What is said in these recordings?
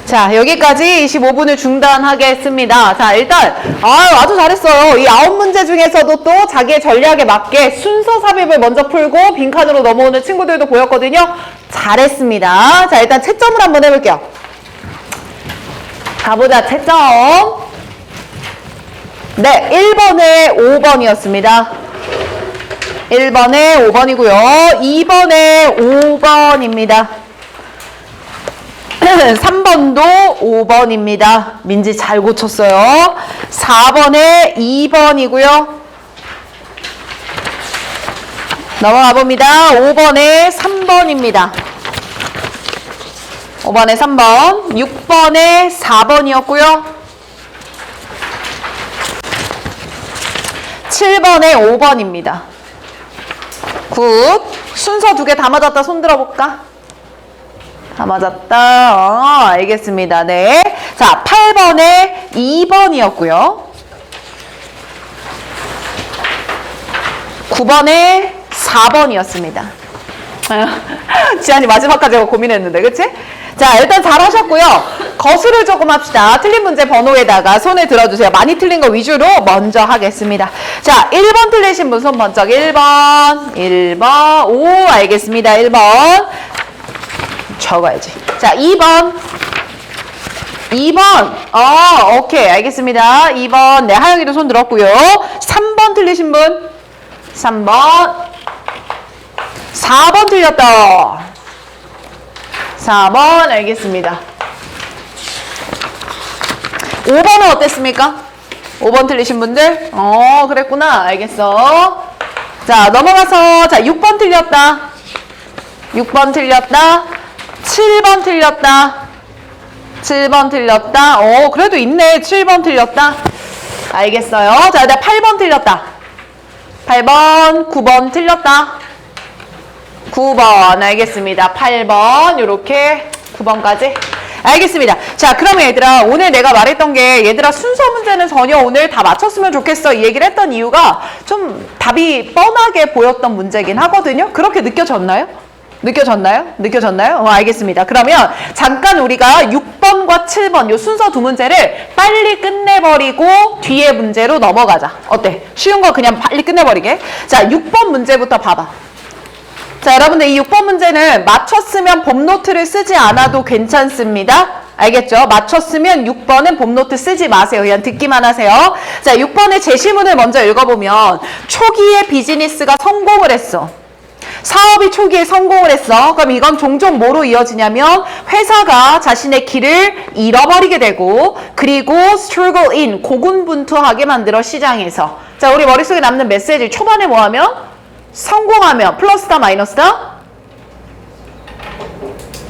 자, 여기까지 25분을 중단하겠습니다. 자, 일단 아주 잘했어요. 이 9문제 중에서도 또 자기의 전략에 맞게 순서 삽입을 먼저 풀고 빈칸으로 넘어오는 친구들도 보였거든요. 잘했습니다. 자, 일단 채점을 한번 해볼게요. 가보자, 채점. 네, 1번에 5번이었습니다. 1번에 5번이고요. 2번에 5번입니다. 3번도 5번입니다. 민지 잘 고쳤어요. 4번에 2번이고요. 넘어가 봅니다. 5번에 3번입니다. 5번에 3번, 6번에 4번이었고요. 7번에 5번입니다. 굿. 순서 2개 다 맞았다. 손 들어볼까? 다 맞았다. 알겠습니다. 네. 자, 8번에 2번이었고요. 9번에 4번이었습니다. 지안이 마지막까지 고민했는데, 그치? 자, 일단 잘하셨고요. 거수를 조금 합시다. 틀린 문제 번호에다가 손을 들어주세요. 많이 틀린 거 위주로 먼저 하겠습니다. 자, 1번 틀리신 분 손 번쩍. 1번. 오, 알겠습니다. 1번. 적어야지. 자, 2번. 오케이. 알겠습니다. 2번. 네, 하영이도 손 들었고요. 3번 틀리신 분. 3번. 4번 틀렸다. 4번. 알겠습니다. 5번은 어땠습니까? 5번 틀리신 분들? 그랬구나. 알겠어. 자, 넘어가서, 자, 6번 틀렸다. 6번 틀렸다. 7번 틀렸다. 7번 틀렸다. 그래도 있네. 7번 틀렸다. 알겠어요. 자, 일단 8번 틀렸다. 8번, 9번 틀렸다. 9번. 알겠습니다. 8번. 요렇게 9번까지. 알겠습니다. 자, 그러면 얘들아, 오늘 내가 말했던 게 얘들아 순서 문제는 전혀 오늘 다 맞췄으면 좋겠어 이 얘기를 했던 이유가 좀 답이 뻔하게 보였던 문제긴 하거든요. 그렇게 느껴졌나요? 느껴졌나요? 알겠습니다. 그러면 잠깐 우리가 6번과 7번 요 순서 2문제를 빨리 끝내버리고 뒤에 문제로 넘어가자. 어때? 쉬운 거 그냥 빨리 끝내버리게. 자, 6번 문제부터 봐봐. 자, 여러분들 이 6번 문제는 맞췄으면 봄노트를 쓰지 않아도 괜찮습니다. 알겠죠? 맞췄으면 6번은 봄노트 쓰지 마세요. 그냥 듣기만 하세요. 자, 6번의 제시문을 먼저 읽어보면 초기에 비즈니스가 성공을 했어. 사업이 초기에 성공을 했어. 그럼 이건 종종 뭐로 이어지냐면 회사가 자신의 길을 잃어버리게 되고 그리고 struggle in, 고군분투하게 만들어 시장에서. 자, 우리 머릿속에 남는 메시지 초반에 뭐하면? 성공하면 플러스다 마이너스다?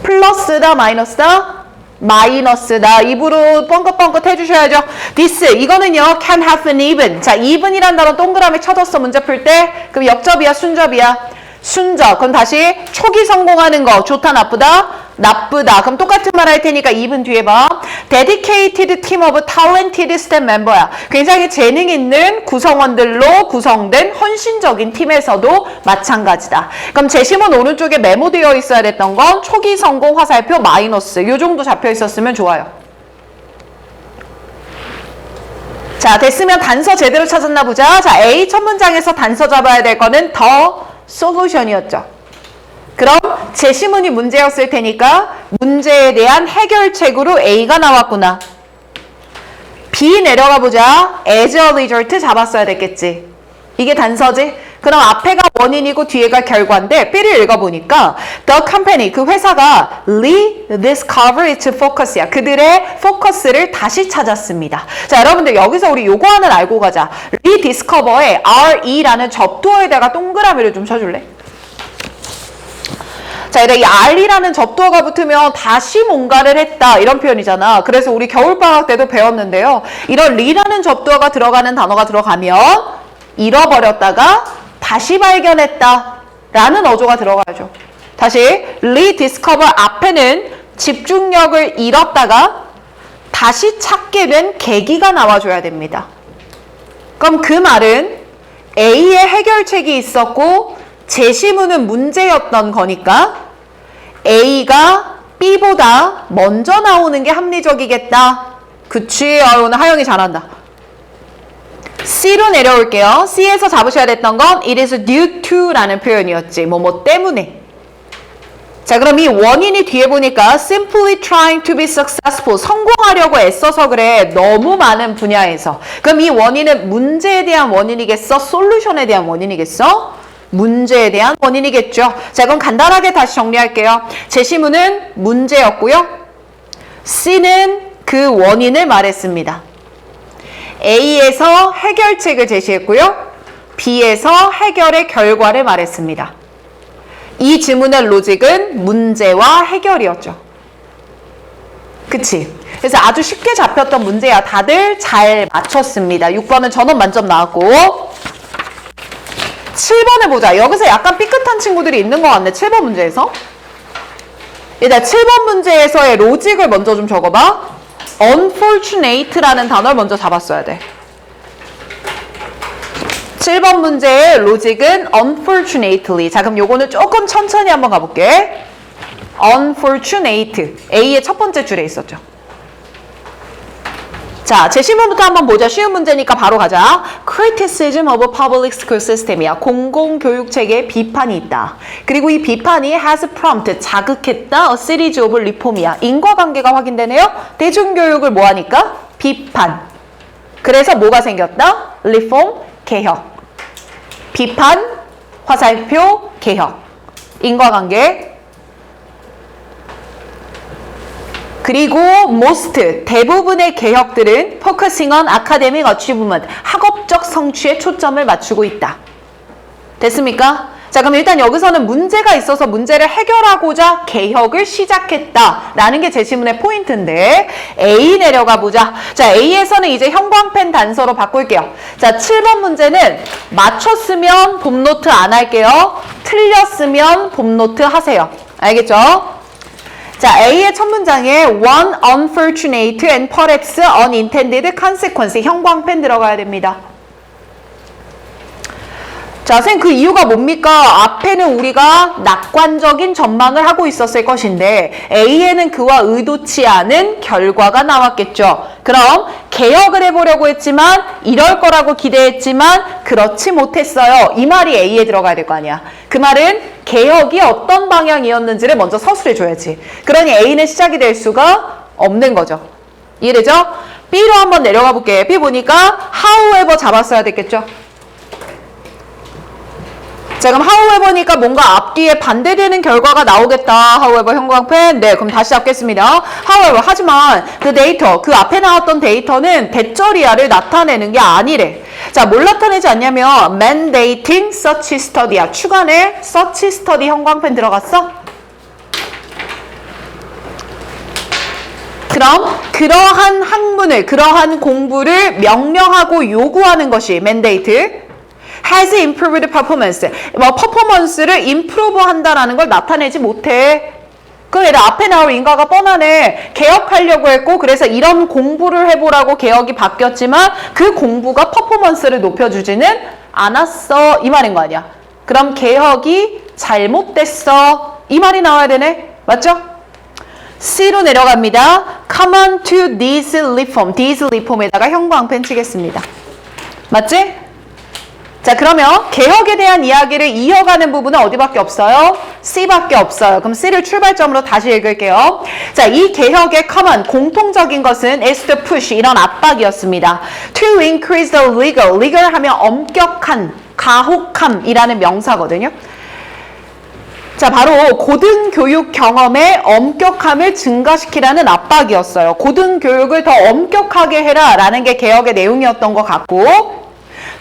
플러스다 마이너스다? 마이너스다. 입으로 뻥긋뻥긋 해주셔야죠. this 이거는요 can happen even. 자, even이란 단어 동그라미 쳐줬어 문제 풀 때. 그럼 역접이야 순접이야? 순접. 그럼 다시 초기 성공하는 거 좋다 나쁘다? 나쁘다. 그럼 똑같은 말 할 테니까 even 뒤에 봐. dedicated team of talented staff member야. 굉장히 재능 있는 구성원들로 구성된 헌신적인 팀에서도 마찬가지다. 그럼 제시문 오른쪽에 메모되어 있어야 됐던 건 초기 성공 화살표 마이너스. 요 정도 잡혀 있었으면 좋아요. 자, 됐으면 단서 제대로 찾았나 보자. 자, A 첫 문장에서 단서 잡아야 될 거는 더 솔루션이었죠. 그럼 제시문이 문제였을 테니까 문제에 대한 해결책으로 A가 나왔구나. B 내려가 보자. as a result 잡았어야 됐겠지. 이게 단서지? 그럼 앞에가 원인이고 뒤에가 결과인데 B를 읽어보니까 the company, 그 회사가 rediscover its focus야. 그들의 포커스를 다시 찾았습니다. 자, 여러분들 여기서 우리 요거 하나 알고 가자. rediscover에 re라는 접두어에다가 동그라미를 좀 쳐줄래? 자, 이 R이라는 접두어가 붙으면 다시 뭔가를 했다 이런 표현이잖아. 그래서 우리 겨울방학 때도 배웠는데요. 이런 리라는 접두어가 들어가는 단어가 들어가면 잃어버렸다가 다시 발견했다 라는 어조가 들어가야죠. 다시 rediscover 앞에는 집중력을 잃었다가 다시 찾게 된 계기가 나와줘야 됩니다. 그럼 그 말은 A의 해결책이 있었고 제시문은 문제였던 거니까 A가 B보다 먼저 나오는 게 합리적이겠다. 그치? 오늘 하영이 잘한다. C로 내려올게요. C에서 잡으셔야 됐던 건 it is due to 라는 표현이었지. 뭐 때문에. 자, 그럼 이 원인이 뒤에 보니까 simply trying to be successful. 성공하려고 애써서 그래. 너무 많은 분야에서. 그럼 이 원인은 문제에 대한 원인이겠어? 솔루션에 대한 원인이겠어? 문제에 대한 원인이겠죠. 자, 그럼 간단하게 다시 정리할게요. 제시문은 문제였고요. C는 그 원인을 말했습니다. A에서 해결책을 제시했고요. B에서 해결의 결과를 말했습니다. 이 지문의 로직은 문제와 해결이었죠. 그치? 그래서 아주 쉽게 잡혔던 문제야. 다들 잘 맞췄습니다. 6번은 전원 만점 나왔고 7번을 보자. 여기서 약간 삐끗한 친구들이 있는 것 같네. 7번 문제에서. 일단 7번 문제에서의 로직을 먼저 좀 적어봐. unfortunate라는 단어를 먼저 잡았어야 돼. 7번 문제의 로직은 unfortunately. 자, 그럼 요거는 조금 천천히 한번 가볼게. unfortunate. A의 첫 번째 줄에 있었죠. 자, 제시문부터 한번 보자. 쉬운 문제니까 바로 가자. criticism of a public school system이야. 공공교육체계에 비판이 있다. 그리고 이 비판이 has prompt, 자극했다. a series of reform이야. 인과관계가 확인되네요. 대중교육을 뭐 하니까? 비판. 그래서 뭐가 생겼다? reform, 개혁. 비판, 화살표, 개혁. 인과관계. 그리고 most, 대부분의 개혁들은 focusing on academic achievement, 학업적 성취에 초점을 맞추고 있다. 됐습니까? 자, 그럼 일단 여기서는 문제가 있어서 문제를 해결하고자 개혁을 시작했다라는 게 제시문의 포인트인데 A 내려가 보자. 자, A에서는 이제 형광펜 단서로 바꿀게요. 자, 7번 문제는 맞췄으면 봄노트 안 할게요. 틀렸으면 봄노트 하세요. 알겠죠? 자, A의 첫 문장에 one unfortunate and perhaps unintended consequence 형광펜 들어가야 됩니다. 자, 선생님 그 이유가 뭡니까? 앞에는 우리가 낙관적인 전망을 하고 있었을 것인데 A에는 그와 의도치 않은 결과가 나왔겠죠. 그럼 개혁을 해보려고 했지만 이럴 거라고 기대했지만 그렇지 못했어요. 이 말이 A에 들어가야 될 거 아니야. 그 말은 개혁이 어떤 방향이었는지를 먼저 서술해줘야지. 그러니 A는 시작이 될 수가 없는 거죠. 이해되죠? B로 한번 내려가 볼게요. B 보니까 however 잡았어야 됐겠죠. 자, 그럼 however니까 뭔가 앞뒤에 반대되는 결과가 나오겠다. however 형광펜. 네, 그럼 다시 잡겠습니다. however, 하지만 그 데이터, 그 앞에 나왔던 데이터는 대절이야를 나타내는 게 아니래. 자, 뭘 나타내지 않냐면 mandating such study야. 추간에 such study 형광펜 들어갔어? 그럼 그러한 학문을, 그러한 공부를 명령하고 요구하는 것이 mandate. has improved performance. 퍼포먼스를 improve 한다라는 걸 나타내지 못해. 그럼 얘들 앞에 나올 인과가 뻔하네. 개혁하려고 했고 그래서 이런 공부를 해보라고 개혁이 바뀌었지만 그 공부가 퍼포먼스를 높여주지는 않았어. 이 말인 거 아니야. 그럼 개혁이 잘못됐어. 이 말이 나와야 되네. 맞죠? C로 내려갑니다. Come on to this reform. this reform에다가 형광펜 치겠습니다. 맞지? 자, 그러면 개혁에 대한 이야기를 이어가는 부분은 어디밖에 없어요? C밖에 없어요. 그럼 C를 출발점으로 다시 읽을게요. 자, 이 개혁의 common, 공통적인 것은 is to push, 이런 압박이었습니다. To increase the legal, legal 하면 엄격한, 가혹함이라는 명사거든요. 자, 바로 고등교육 경험의 엄격함을 증가시키라는 압박이었어요. 고등교육을 더 엄격하게 해라 라는 게 개혁의 내용이었던 것 같고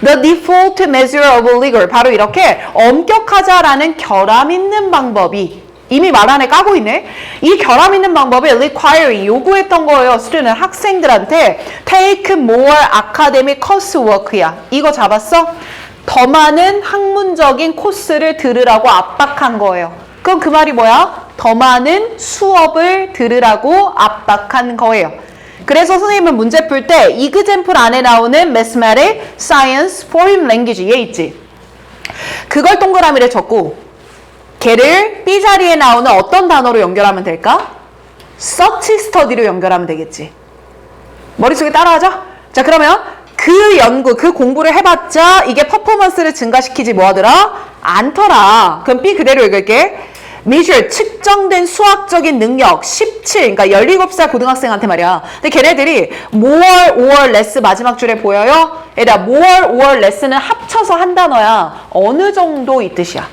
The default measure of legal. 바로 이렇게 엄격하자라는 결함 있는 방법이 이미 말 안에 까고 있네. 이 결함 있는 방법이 requiring 요구했던 거예요. student 학생들한테 take more academic coursework야. 이거 잡았어? 더 많은 학문적인 코스를 들으라고 압박한 거예요. 그럼 그 말이 뭐야? 더 많은 수업을 들으라고 압박한 거예요. 그래서 선생님은 문제 풀 때 example 안에 나오는 mathematics, science, foreign language 얘 있지? 그걸 동그라미를 적고 걔를 B 자리에 나오는 어떤 단어로 연결하면 될까? 서치 스터디로 연결하면 되겠지. 머릿속에 따라하죠? 자, 그러면 그 연구, 그 공부를 해봤자 이게 퍼포먼스를 증가시키지 뭐하더라? 않더라. 그럼 B 그대로 읽을게. measure, 측정된 수학적인 능력 17, 그러니까 17살 고등학생한테 말이야. 근데 걔네들이 more or less 마지막 줄에 보여요? 얘들아, more or less는 합쳐서 한 단어야. 어느 정도 이 뜻이야.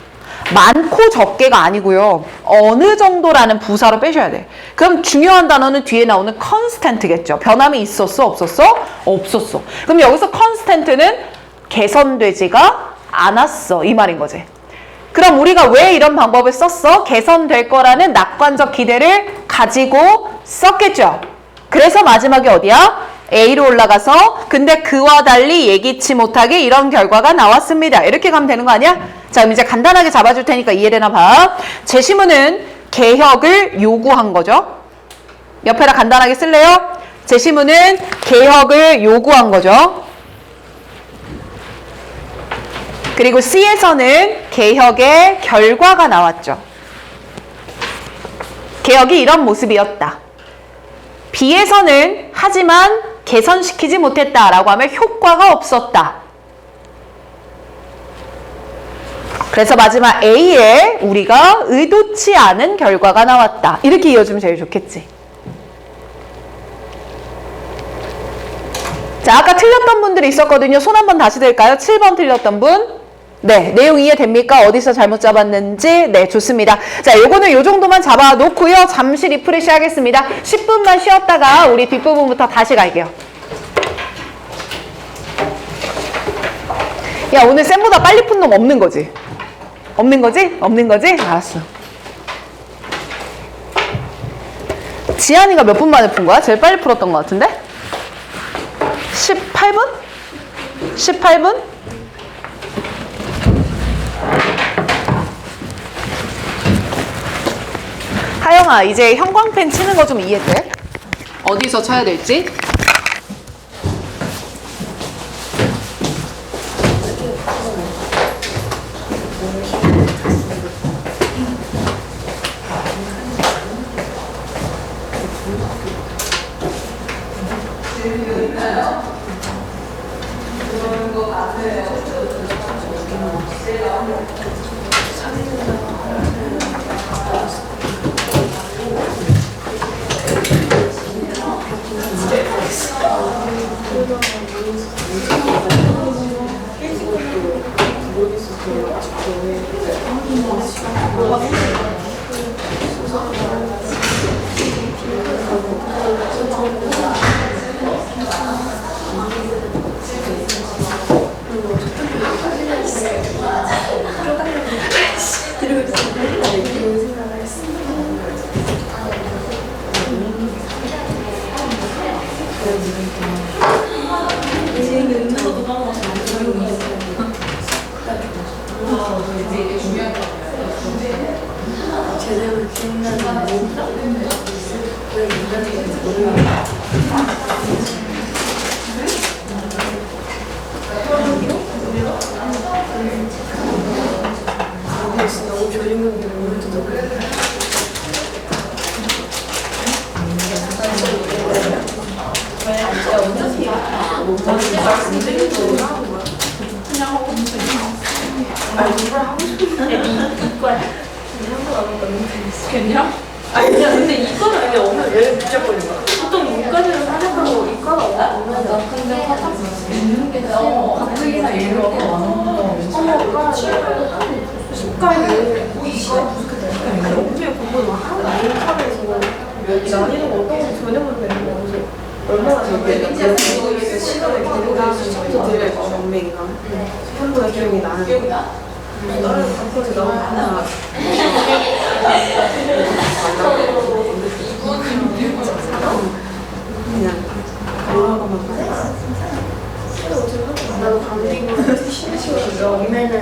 많고 적게가 아니고요. 어느 정도라는 부사로 빼셔야 돼. 그럼 중요한 단어는 뒤에 나오는 constant겠죠. 변함이 있었어? 없었어? 없었어. 그럼 여기서 constant는 개선되지가 않았어. 이 말인 거지. 그럼 우리가 왜 이런 방법을 썼어? 개선될 거라는 낙관적 기대를 가지고 썼겠죠. 그래서 마지막에 어디야? A로 올라가서 근데 그와 달리 예기치 못하게 이런 결과가 나왔습니다. 이렇게 가면 되는 거 아니야? 자, 그럼 이제 간단하게 잡아줄 테니까 이해되나 봐. 제시문은 개혁을 요구한 거죠. 옆에다 간단하게 쓸래요? 제시문은 개혁을 요구한 거죠. 그리고 C에서는 개혁의 결과가 나왔죠. 개혁이 이런 모습이었다. B에서는 하지만 개선시키지 못했다라고 하면 효과가 없었다. 그래서 마지막 A에 우리가 의도치 않은 결과가 나왔다. 이렇게 이어주면 제일 좋겠지. 자, 아까 틀렸던 분들이 있었거든요. 손 한번 다시 들까요? 7번 틀렸던 분. 네, 내용 이해됩니까? 어디서 잘못 잡았는지. 네, 좋습니다. 자, 요거는 요 정도만 잡아놓고요. 잠시 리프레시 하겠습니다. 10분만 쉬었다가 우리 뒷부분부터 다시 갈게요. 야, 오늘 쌤보다 빨리 푼 놈 없는 거지? 없는 거지? 없는 거지? 알았어. 지한이가 몇 분 만에 푼 거야? 제일 빨리 풀었던 것 같은데? 18분? 18분? 하영아, 이제 형광펜 치는 거 좀 이해돼? 어디서 쳐야 될지? 그냥? 아니야, 근데 이과는 아니야. 오면 왜 무조건인 거야? 보통 문과들은 하려고 이과가 오면 나 근데 화장 있는 게 가뜩이나 이런 거 어머, 식과에 이과 부족했다. 오후에 공부는 하나도 안 하면서 난이도가 어떤 건지 전혀 모르겠는 거야. 그래서 얼마나 저게 시간을 기록할 수 있는지 연맹이가 한번에 기억이 나는 다른 방송에 너무 많아. 그냥 올라가만 나도 감기고 심심해서 오면은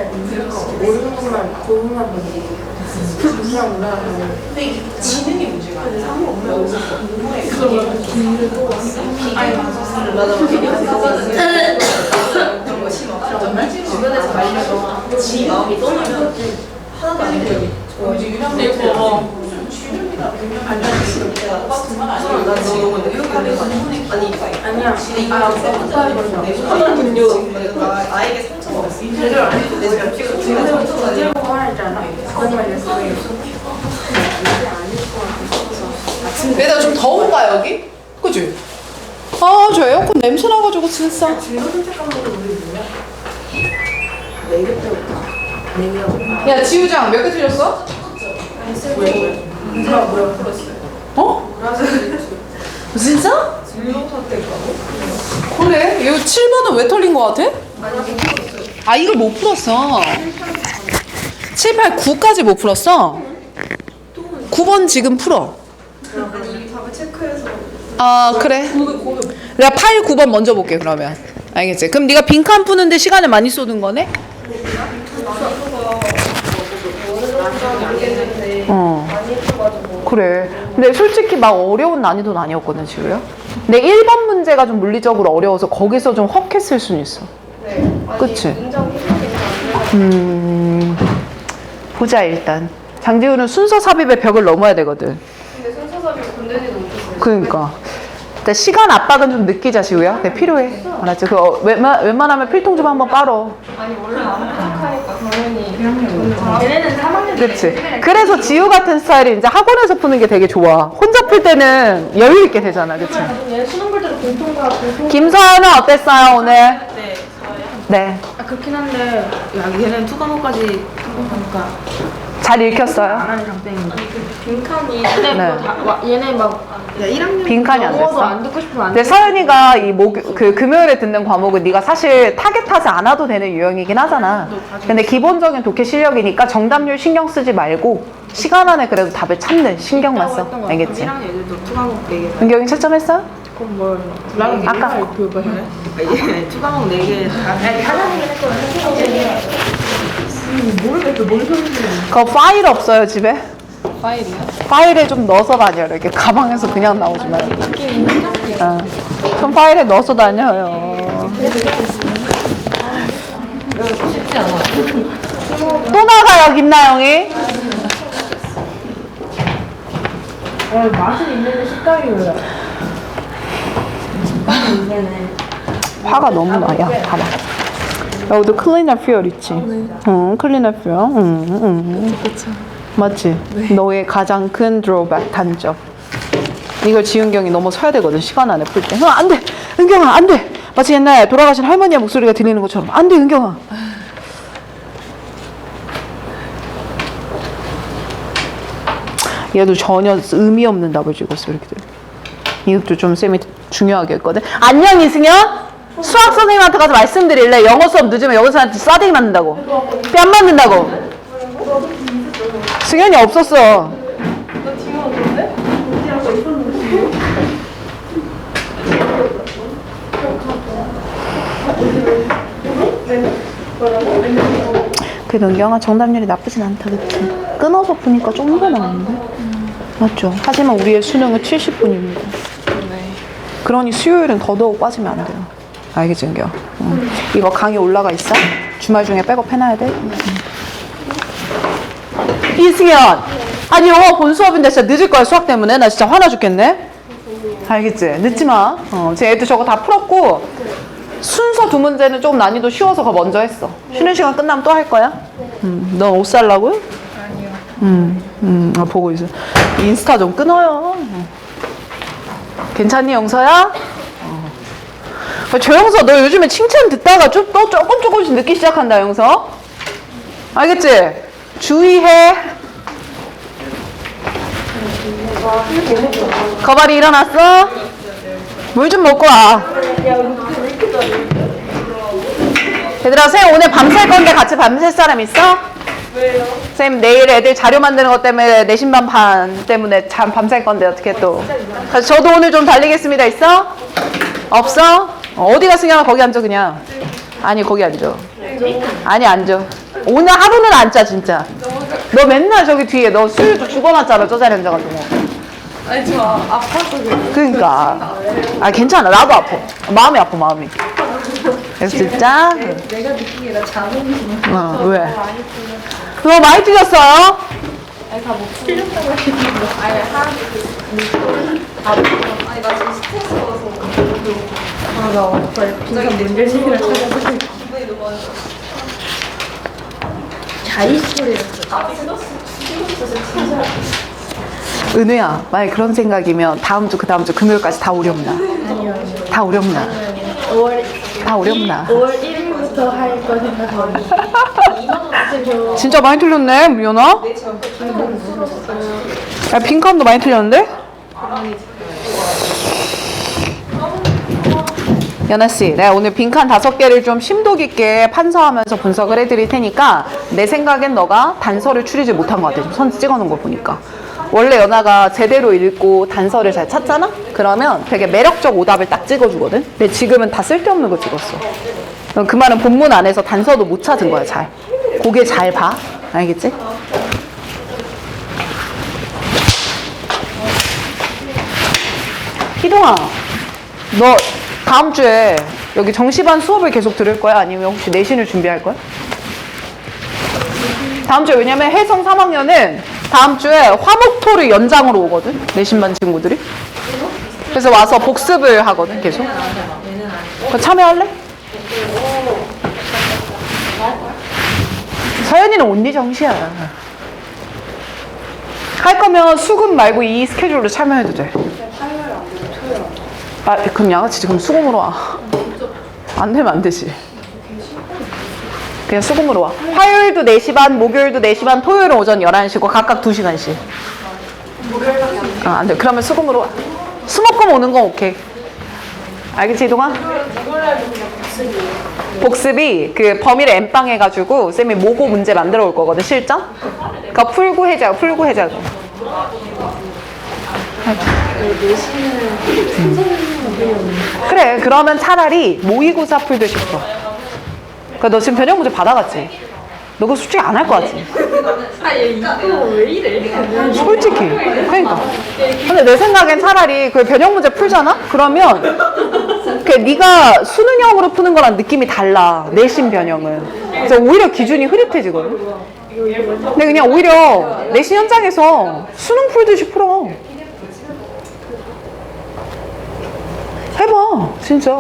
모르는 것만 고음만 보고 그냥 올라가면 근데 이게 지능이 문제가 아니야. 상호 오면 그러면 기를 또 아니 맞아 그런 거 심어 정말 주변에서 말려서 지 마음이 떠나면 하나도 안 돼요. 유명한 거 주름이나 안 다니는 거 나 지금 근데 회사를 아니 아니야. 아 어떤 분요? 아이게 상처가 없어. 제대로 안 했는데 지금 지금 상처가 아니라 말했잖아. 거짓말이었어. 얘들아 좀 더운가 여기? 그치? 아 저 에어컨 냄새 나가지고 진짜. 진로 선택한 거는 우리 뭐야? 4개 때부터 4개하고. 야 지우장 몇 개 틀렸어? 뭐야 풀었어요. 어? 브라질 진짜? 진로 선택하고? 그래? 이거 7번은 왜 털린 거 같아? 아니 못 풀었어요. 아 이걸 못 풀었어. 7, 8, 9까지 못 풀었어? 9번 지금 풀어. 아니 이 답을 체크해서. 아 그래. 내가 8, 9번 먼저 볼게 그러면. 알겠지? 그럼 네가 빈칸 푸는데 시간을 많이 쏟은 거네? 많이 했어가지고. 그래. 근데 솔직히 막 어려운 난이도는 아니었거든 지우야. 근데 1번 문제가 좀 물리적으로 어려워서 거기서 좀 헉했을 수는 있어. 네. 아니, 그치? 인정해주니까. 보자 일단. 장지우는 순서 삽입의 벽을 넘어야 되거든. 근데 순서삽이 건드리지도 못했어요. 그러니까. 일단 시간 압박은 좀 느끼자 지우야. 그게 필요해. 알았지? 웬만하면 필통 좀 한번 깔어. 아니 원래 안 부족하니까 당연히 얘네는 3학년 그치? 그래서 지우 같은 스타일이 이제 학원에서 푸는 게 되게 좋아. 혼자 풀 때는 여유 있게 되잖아. 그치? 얘 수능 볼 때도 공통과 공통. 김서연은 어땠어요 오늘? 네 저요. 네. 아 그렇긴 한데 야 얘는 투 과목까지 하니까 잘 읽혔어요? 안 하는 장땡인데. 아니 그 빈칸이 근데 네. 그거 다 얘네 막 야, 1학년 빈칸이 안 됐어? 안 듣고 싶으면 안 근데 돼. 서연이가 그 금요일에 듣는 과목은 네가 사실 타겟하지 않아도 되는 유형이긴 하잖아. 근데 기본적인 독해 실력이니까 정답률 신경 쓰지 말고 시간 안에 그래도 답을 찾는 신경만 써. 알겠지? 1학년 애들도 투 과목 4개. 은경이 채점했어요? 그럼 뭘? 나는 아까. 투 과목 4개 다. 하나는 했거든. 모르겠어 뭔 소리지? 그거 파일 없어요 집에? 파일이요? 파일에 좀 넣어서 다녀요. 이렇게 가방에서 그냥 나오지 말고. 어. 좀 파일에 넣어서 다녀요. 쉽지 않아. 또 나가요 김나영이? 맛은 있는데 식감이 몰라. 식감이 있네. 화가 너무 나. 야 봐봐. 여기도 클리너 퓨얼 있지? 응, 클리너 퓨얼. 응. 맞지? 너의 가장 큰 드로백, 단점. 이걸 지은경이 넘어서야 되거든, 시간 안에 풀 때. 안 돼! 은경아, 안 돼! 마치 옛날에 돌아가신 할머니의 목소리가 들리는 것처럼. 안 돼, 은경아! 얘도 전혀 의미 없는 답을 찍었어, 이렇게 돼. 이것도 좀 쌤이 중요하게 했거든. 안녕, 이승현! 수학 선생님한테 가서 말씀드릴래. 영어 수업 늦으면 영어 선생님한테 싸대기 맞는다고. 뺨 맞는다고. 승현이 없었어. 너 뒤에 왔는데? 뒤에 거 있었는데? 그래도 은경아 정답률이 나쁘진 않다, 그치? 끊어서 푸니까 좀 더 나왔는데? 맞죠? 하지만 우리의 수능은 70분입니다. 그러니 수요일은 더더욱 빠지면 안 돼요. 알겠지, 은경? 이거 강의 올라가 있어? 주말 중에 백업 해놔야 돼? 이승현! 아니 영어 본 수업인데 진짜 늦을 거야 수학 때문에. 나 진짜 화나 죽겠네. 알겠지? 늦지 마. 제 애도 저거 다 풀었고 순서 2문제는 좀 난이도 쉬워서 그거 먼저 했어. 쉬는 시간 끝나면 또 할 거야? 넌 옷 살라고요? 아니요. 보고 있어. 인스타 좀 끊어요. 괜찮니 영서야? 조영서 너 요즘에 칭찬 듣다가 또 조금씩 늦기 시작한다 영서. 알겠지? 주의해. 거발이 일어났어? 물 좀 먹고 와. 얘들아 쌤 오늘 밤샐 건데 같이 밤샐 사람 있어? 왜요? 쌤 내일 애들 자료 만드는 것 때문에 내신 반 때문에 밤샐 건데 어떻게 또. 그래서 저도 오늘 좀 달리겠습니다. 있어? 없어? 어디가 승현아 거기 앉아 그냥. 아니 거기 앉아. 아니 앉아. 오늘 하루는 앉자 진짜. 너 맨날 저기 뒤에 너 수유도 죽어놨잖아 저 자리 앉아가지고. 아니 저 아파서 그래. 그러니까. 아 괜찮아 나도 아파. 마음이 아파 마음이. 그래서 진짜. 내가 느끼기에 나 자존심. 왜? 너 많이 틀렸어요? 아니 다못 풀렸다고 했는데. 아니 한. 제가 지금 스트레스 받아서 아나 빨리 빈칸 문제집이라 찾아서 기분이 너무 안 좋아. 자이스토리였어. 아 들었어. 진짜. 은우야, 만약 그런 생각이면 다음 주, 그 다음 주 금요일까지 다 오렵나? 아니요. 다 오렵나? 5월 다 오렵나? 5월 1일부터 할 거 생각하고. 진짜 많이 틀렸네, 미연아? 야, 빈칸도 많이 틀렸는데? 연아씨, 내가 오늘 빈칸 5개를 좀 심도 깊게 판서하면서 분석을 해드릴 테니까 내 생각엔 너가 단서를 추리지 못한 것 같아. 좀 선 찍어놓은 거 보니까. 원래 연아가 제대로 읽고 단서를 잘 찾잖아? 그러면 되게 매력적 오답을 딱 찍어주거든? 근데 지금은 다 쓸데없는 거 찍었어. 그 말은 본문 안에서 단서도 못 찾은 거야, 잘. 고개 잘 봐. 알겠지? 희동아, 너 다음 주에 여기 정시반 수업을 계속 들을 거야? 아니면 혹시 내신을 준비할 거야? 다음 주에, 왜냐면 해성 3학년은 다음 주에 화목토를 연장으로 오거든? 내신반 친구들이. 그래서 와서 복습을 하거든, 계속. 그거 참여할래? 서연이는 온리 정시야. 할 거면 수금 말고 이 스케줄로 참여해도 돼. 아, 그럼 양아치 지금 수금으로 와. 안 되면 안 되지. 그냥 수금으로 와. 화요일도 4시 반, 목요일도 4시 반, 토요일은 오전 11시고 각각 2시간씩. 안 돼. 그러면 수금으로 와. 수목금 오는 건 오케이. 알겠지, 이동아? 복습이 그 범위를 N빵 해가지고 쌤이 모고 문제 만들어 올 거거든, 실전? 그러니까 풀고 해자, 풀고 해자. 그래, 그러면 차라리 모의고사 풀듯 싶어. 그러니까 너 지금 변형 문제 받아갔지? 너 그거 솔직히 안 할 거 같지? 아얘 이거 왜 이래? 솔직히. 그러니까. 근데 내 생각엔 차라리 그 변형 문제 풀잖아? 그러면 그 네가 수능형으로 푸는 거랑 느낌이 달라. 내신 변형은. 그래서 오히려 기준이 흐릿해지거든. 근데 그냥 오히려 내신 현장에서 수능 풀듯이 풀어. 해봐, 진짜.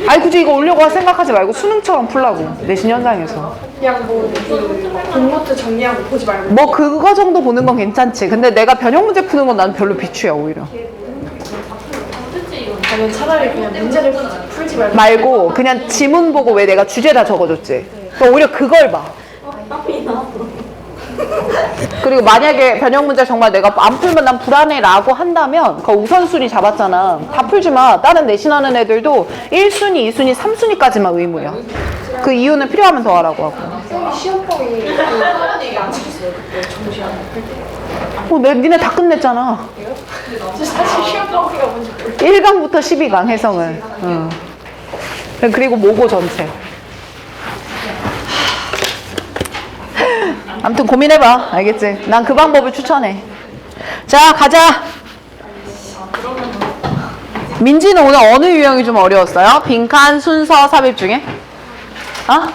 아니 굳이 이거 올려고 생각하지 말고 수능처럼 풀라고, 내신 현장에서. 그냥 뭐 공모트 정리하고 보지 말고. 뭐 그거 정도 보는 건 괜찮지. 근데 내가 변형 문제 푸는 건 난 별로 비추야, 오히려. 그러면 차라리 그냥 문제를 풀지 말고. 말고 그냥 지문 보고 왜 내가 주제다 적어줬지. 그러니까 오히려 그걸 봐. 그리고 만약에 변형 문제 정말 내가 안 풀면 난 불안해라고 한다면 그 우선순위 잡았잖아. 다 풀지 마. 다른 내신하는 애들도 1순위, 2순위, 3순위까지만 의무야. 그 이유는 필요하면 더 하라고 하고. 쌤이 시험범위 안 시켰어요 그때 정시한 니네 다 끝냈잖아. 사실 시험범위가 뭔지 몰라. 1강부터 12강 해성은. 그리고 모고 전체. 아무튼 고민해봐. 알겠지? 난 그 방법을 추천해. 자, 가자. 민지는 오늘 어느 유형이 좀 어려웠어요? 빈칸, 순서, 삽입 중에? 다!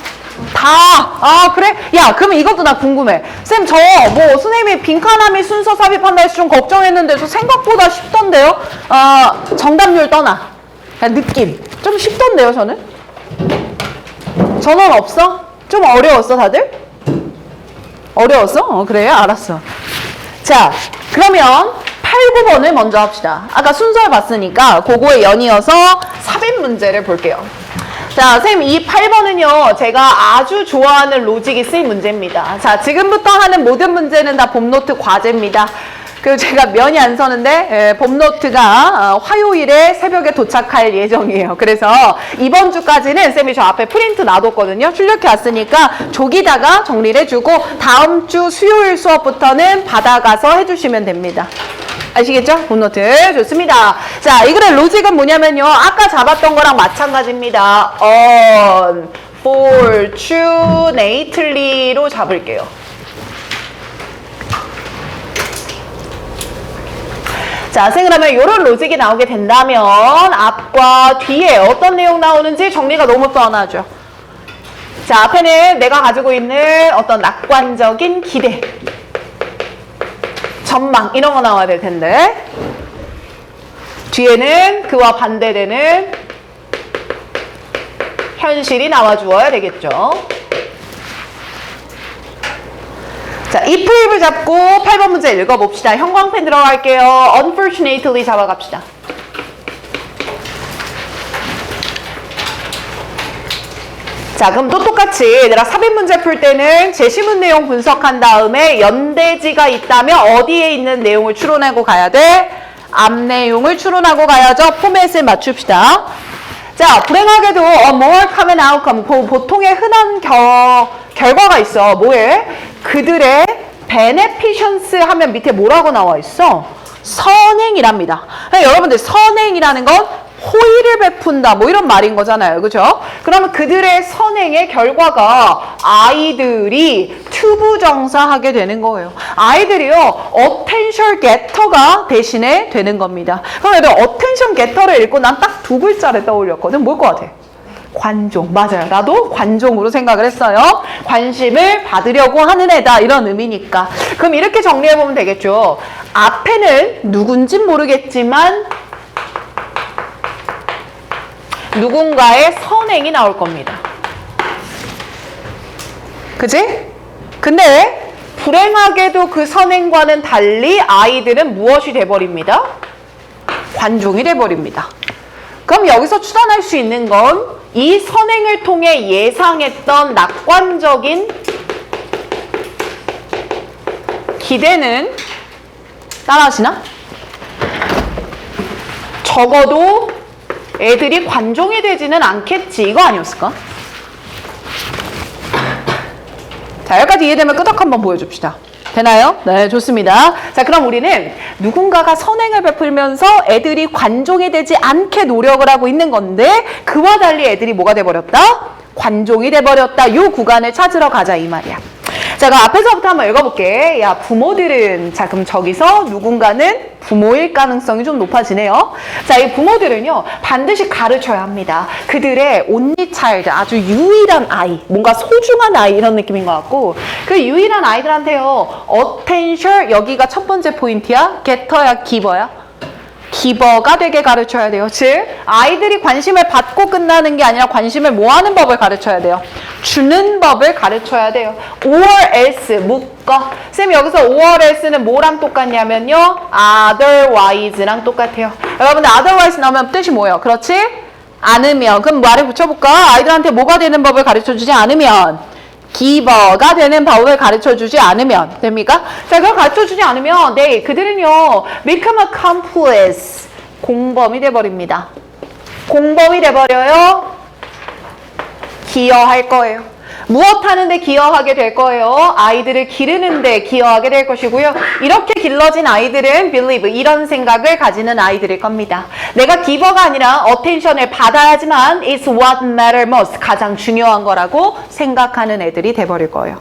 아, 그래? 야, 그러면 이것도 나 궁금해. 쌤, 뭐, 선생님이 빈칸함이 순서 삽입한다 해서 좀 걱정했는데, 저 생각보다 쉽던데요? 정답률 떠나. 그냥 느낌. 좀 쉽던데요, 저는? 전원 없어? 좀 어려웠어, 다들? 어려웠어? 그래요? 알았어. 자, 그러면 8, 9번을 먼저 합시다. 아까 순서를 봤으니까 그거에 연이어서 삽입 문제를 볼게요. 자, 쌤, 이 8번은요, 제가 아주 좋아하는 로직이 쓰인 문제입니다. 자, 지금부터 하는 모든 문제는 다 봄노트 과제입니다. 그리고 제가 면이 안 서는데 봄노트가 화요일에 새벽에 도착할 예정이에요. 그래서 이번 주까지는 쌤이 저 앞에 프린트 놔뒀거든요. 출력해 왔으니까 조기다가 정리를 해주고 다음 주 수요일 수업부터는 받아가서 해주시면 됩니다. 아시겠죠? 봄노트 좋습니다. 자, 이 글의 로직은 뭐냐면요, 아까 잡았던 거랑 마찬가지입니다. unfortunately로 잡을게요. 자, 그러면 이런 로직이 나오게 된다면 앞과 뒤에 어떤 내용 나오는지 정리가 너무 뻔하죠. 자, 앞에는 내가 가지고 있는 어떤 낙관적인 기대, 전망 이런 거 나와야 될 텐데, 뒤에는 그와 반대되는 현실이 나와주어야 되겠죠. 자, if, if을 잡고 8번 문제 읽어봅시다. 형광펜 들어갈게요. unfortunately 잡아갑시다. 자, 그럼 또 똑같이 얘들아 삽입 문제 풀 때는 제시문 내용 분석한 다음에 연대지가 있다면 어디에 있는 내용을 추론하고 가야 돼? 앞 내용을 추론하고 가야죠. 포맷을 맞춥시다. 자, 불행하게도 more common outcome, 보통의 흔한 결과가 있어. 뭐에? 그들의 beneficence 하면 밑에 뭐라고 나와 있어? 선행이랍니다. 그러니까 여러분들 선행이라는 건 호의를 베푼다 뭐 이런 말인 거잖아요. 그죠? 그러면 그들의 선행의 결과가 아이들이 투부정사하게 되는 거예요. 아이들이요 attention getter가 대신에 되는 겁니다. 그럼 얘들 attention getter를 읽고 난 딱 두 글자를 떠올렸거든. 뭘 것 같아? 관종. 맞아요. 나도 관종으로 생각을 했어요. 관심을 받으려고 하는 애다. 이런 의미니까. 그럼 이렇게 정리해보면 되겠죠. 앞에는 누군진 모르겠지만 누군가의 선행이 나올 겁니다. 그치? 근데 불행하게도 그 선행과는 달리 아이들은 무엇이 돼버립니다? 관종이 돼버립니다. 그럼 여기서 추론할 수 있는 건 이 선행을 통해 예상했던 낙관적인 기대는 따라하시나? 적어도 애들이 관종이 되지는 않겠지. 이거 아니었을까? 자, 여기까지 이해되면 끄덕 한번 보여줍시다. 되나요? 네, 좋습니다. 자, 그럼 우리는 누군가가 선행을 베풀면서 애들이 관종이 되지 않게 노력을 하고 있는 건데 그와 달리 애들이 뭐가 돼버렸다? 관종이 돼버렸다. 요 구간을 찾으러 가자 이 말이야. 자, 그럼 앞에서부터 한번 읽어볼게. 야, 부모들은, 자, 그럼 저기서 누군가는 부모일 가능성이 좀 높아지네요. 자, 이 부모들은요, 반드시 가르쳐야 합니다. 그들의 only child, 아주 유일한 아이, 뭔가 소중한 아이, 이런 느낌인 것 같고, 그 유일한 아이들한테요, attention, 여기가 첫 번째 포인트야? getter야, giver야? 기버가 되게 가르쳐야 돼요. 즉 아이들이 관심을 받고 끝나는 게 아니라 관심을 모아는 법을 가르쳐야 돼요. 주는 법을 가르쳐야 돼요. or else 묶어. 쌤 여기서 or else는 뭐랑 똑같냐면요. otherwise랑 똑같아요. 여러분들 otherwise 나오면 뜻이 뭐예요? 그렇지? 않으면. 그럼 말을 붙여볼까? 아이들한테 뭐가 되는 법을 가르쳐주지 않으면 기버가 되는 법을 가르쳐주지 않으면 됩니까? 자, 그걸 가르쳐주지 않으면 그들은요 become accomplice 공범이 돼버립니다. 공범이 돼버려요. 기여할 거예요. 무엇 하는데 기여하게 될 거예요? 아이들을 기르는데 기여하게 될 것이고요. 이렇게 길러진 아이들은 believe, 이런 생각을 가지는 아이들일 겁니다. 내가 기버가 아니라 attention을 받아야지만 it's what matters most, 가장 중요한 거라고 생각하는 애들이 돼버릴 거예요.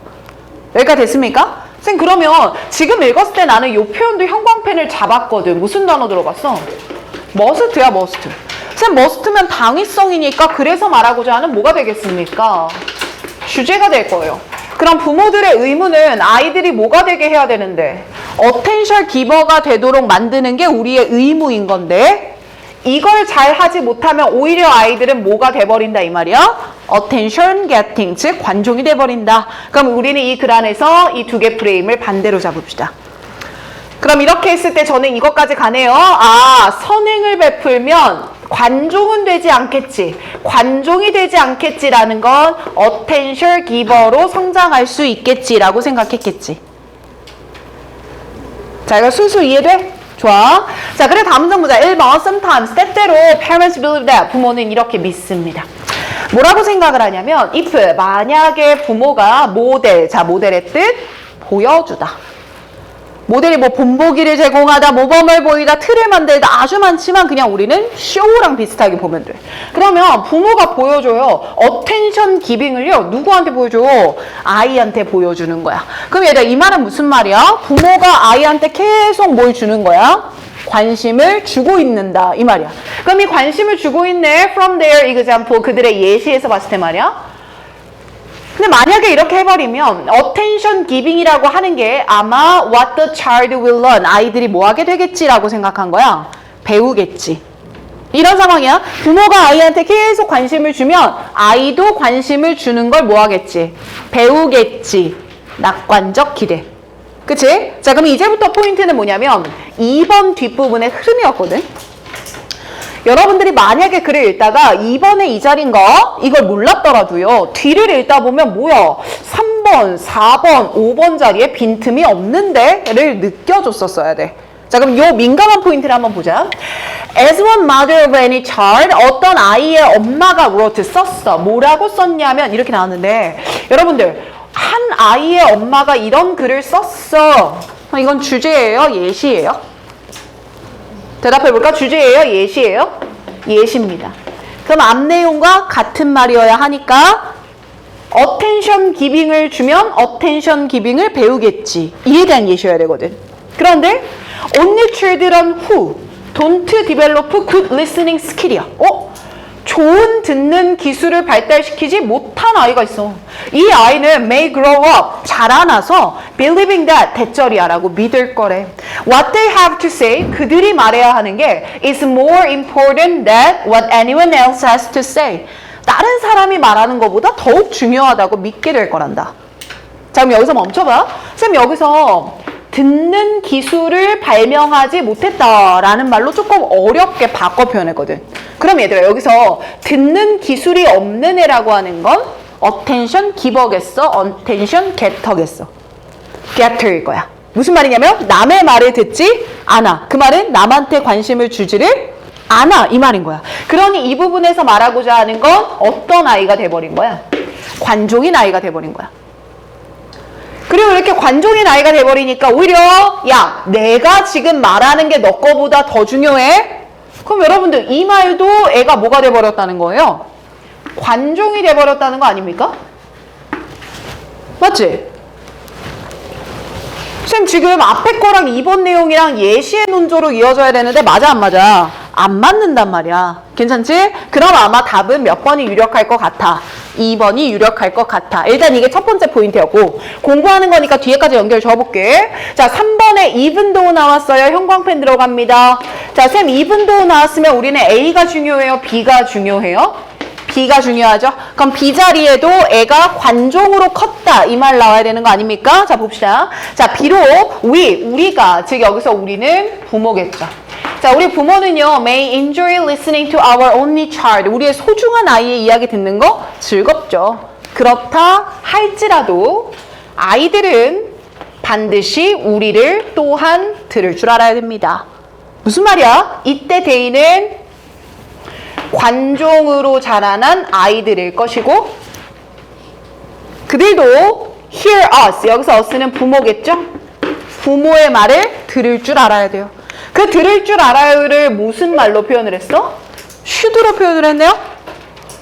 여기까지 됐습니까? 쌤, 그러면 지금 읽었을 때 나는 이 표현도 형광펜을 잡았거든. 무슨 단어 들어갔어? must야, must. 쌤, must면 당위성이니까 그래서 말하고자 하는 뭐가 되겠습니까? 주제가 될 거예요. 그럼 부모들의 의무는 아이들이 뭐가 되게 해야 되는데 attention giver가 되도록 만드는 게 우리의 의무인 건데 이걸 잘 하지 못하면 오히려 아이들은 뭐가 돼버린다 이 말이야? attention getting, 즉 관종이 돼버린다. 그럼 우리는 이 글 안에서 이 두 개 프레임을 반대로 잡읍시다. 그럼 이렇게 했을 때 저는 이것까지 가네요. 아, 선행을 베풀면 관종은 되지 않겠지. 관종이 되지 않겠지라는 건 attention giver로 성장할 수 있겠지라고 생각했겠지. 자, 이거 순수 이해돼? 좋아. 자, 그래 다음 문장 보자. 1번 sometimes, 때때로 parents believe that, 부모는 이렇게 믿습니다. 뭐라고 생각을 하냐면 if, 만약에 부모가 모델, 자 모델의 뜻 보여주다. 모델이 뭐 본보기를 제공하다, 모범을 보이다, 틀을 만들다 아주 많지만 그냥 우리는 쇼랑 비슷하게 보면 돼. 그러면 부모가 보여줘요. attention giving을요. 누구한테 보여줘? 아이한테 보여주는 거야. 그럼 얘들아 이 말은 무슨 말이야? 부모가 아이한테 계속 뭘 주는 거야? 관심을 주고 있는다 이 말이야. 그럼 이 관심을 주고 있네 from their example, 그들의 예시에서 봤을 때 말이야. 근데 만약에 이렇게 해버리면 attention giving이라고 하는 게 아마 what the child will learn, 아이들이 뭐 하게 되겠지라고 생각한 거야. 배우겠지. 이런 상황이야. 부모가 아이한테 계속 관심을 주면 아이도 관심을 주는 걸 뭐 하겠지? 배우겠지. 낙관적 기대. 그치? 자, 그럼 이제부터 포인트는 뭐냐면 2번 뒷부분의 흐름이었거든. 여러분들이 만약에 글을 읽다가 2번에 이 자리인 거 이걸 몰랐더라도요. 뒤를 읽다 보면 뭐야? 3번, 4번, 5번 자리에 빈틈이 없는데를 느껴줬었어야 돼. 자, 그럼 요 민감한 포인트를 한번 보자. As one mother of any child, 어떤 아이의 엄마가 wrote 썼어. 뭐라고 썼냐면 이렇게 나왔는데 여러분들 한 아이의 엄마가 이런 글을 썼어. 이건 주제예요? 예시예요? 대답해볼까? 주제예요? 예시예요? 예시입니다. 그럼 앞 내용과 같은 말이어야 하니까 attention giving을 주면 attention giving을 배우겠지. 이에 대한 예시여야 되거든. 그런데 only children who don't develop good listening skill이야. 좋은 듣는 기술을 발달시키지 못한 아이가 있어. 이 아이는 may grow up, 자라나서 believing that, 대절이야 라고 믿을 거래. What they have to say, 그들이 말해야 하는 게 is more important than what anyone else has to say. 다른 사람이 말하는 것보다 더욱 중요하다고 믿게 될 거란다. 자, 그럼 여기서 멈춰봐. 쌤 여기서 듣는 기술을 발명하지 못했다라는 말로 조금 어렵게 바꿔 표현했거든. 그럼 얘들아 여기서 듣는 기술이 없는 애라고 하는 건 attention giver겠어? attention getter겠어? getter일 거야. 무슨 말이냐면 남의 말을 듣지 않아. 그 말은 남한테 관심을 주지를 않아. 이 말인 거야. 그러니 이 부분에서 말하고자 하는 건 어떤 아이가 돼버린 거야? 관종인 아이가 돼버린 거야. 그리고 이렇게 관종인 아이가 돼버리니까 오히려 야 내가 지금 말하는 게 너 거보다 더 중요해? 그럼 여러분들 이 말도 애가 뭐가 돼버렸다는 거예요? 관종이 돼버렸다는 거 아닙니까? 맞지? 쌤 지금 앞에 거랑 이번 내용이랑 예시의 논조로 이어져야 되는데 맞아 안 맞아? 안 맞는단 말이야. 괜찮지? 그럼 아마 답은 몇 번이 유력할 것 같아? 2번이 유력할 것 같아. 일단 이게 첫 번째 포인트였고 공부하는 거니까 뒤에까지 연결 줘볼게. 자, 3번에 even though 나왔어요. 형광펜 들어갑니다. 자, 쌤 even though 나왔으면 우리는 A가 중요해요? B가 중요해요? B가 중요하죠? 그럼 B 자리에도 애가 관종으로 컸다. 이 말 나와야 되는 거 아닙니까? 자, 봅시다. 자, 비록 우리가, 즉 여기서 우리는 부모겠죠. 자, 우리 부모는요, may enjoy listening to our only child. 우리의 소중한 아이의 이야기 듣는 거 즐겁죠. 그렇다 할지라도 아이들은 반드시 우리를 또한 들을 줄 알아야 됩니다. 무슨 말이야? 이때 대인은 관종으로 자라난 아이들일 것이고 그들도 hear us, 여기서 us는 부모겠죠? 부모의 말을 들을 줄 알아야 돼요. 그 들을 줄 알아요를 무슨 말로 표현을 했어? should로 표현을 했네요?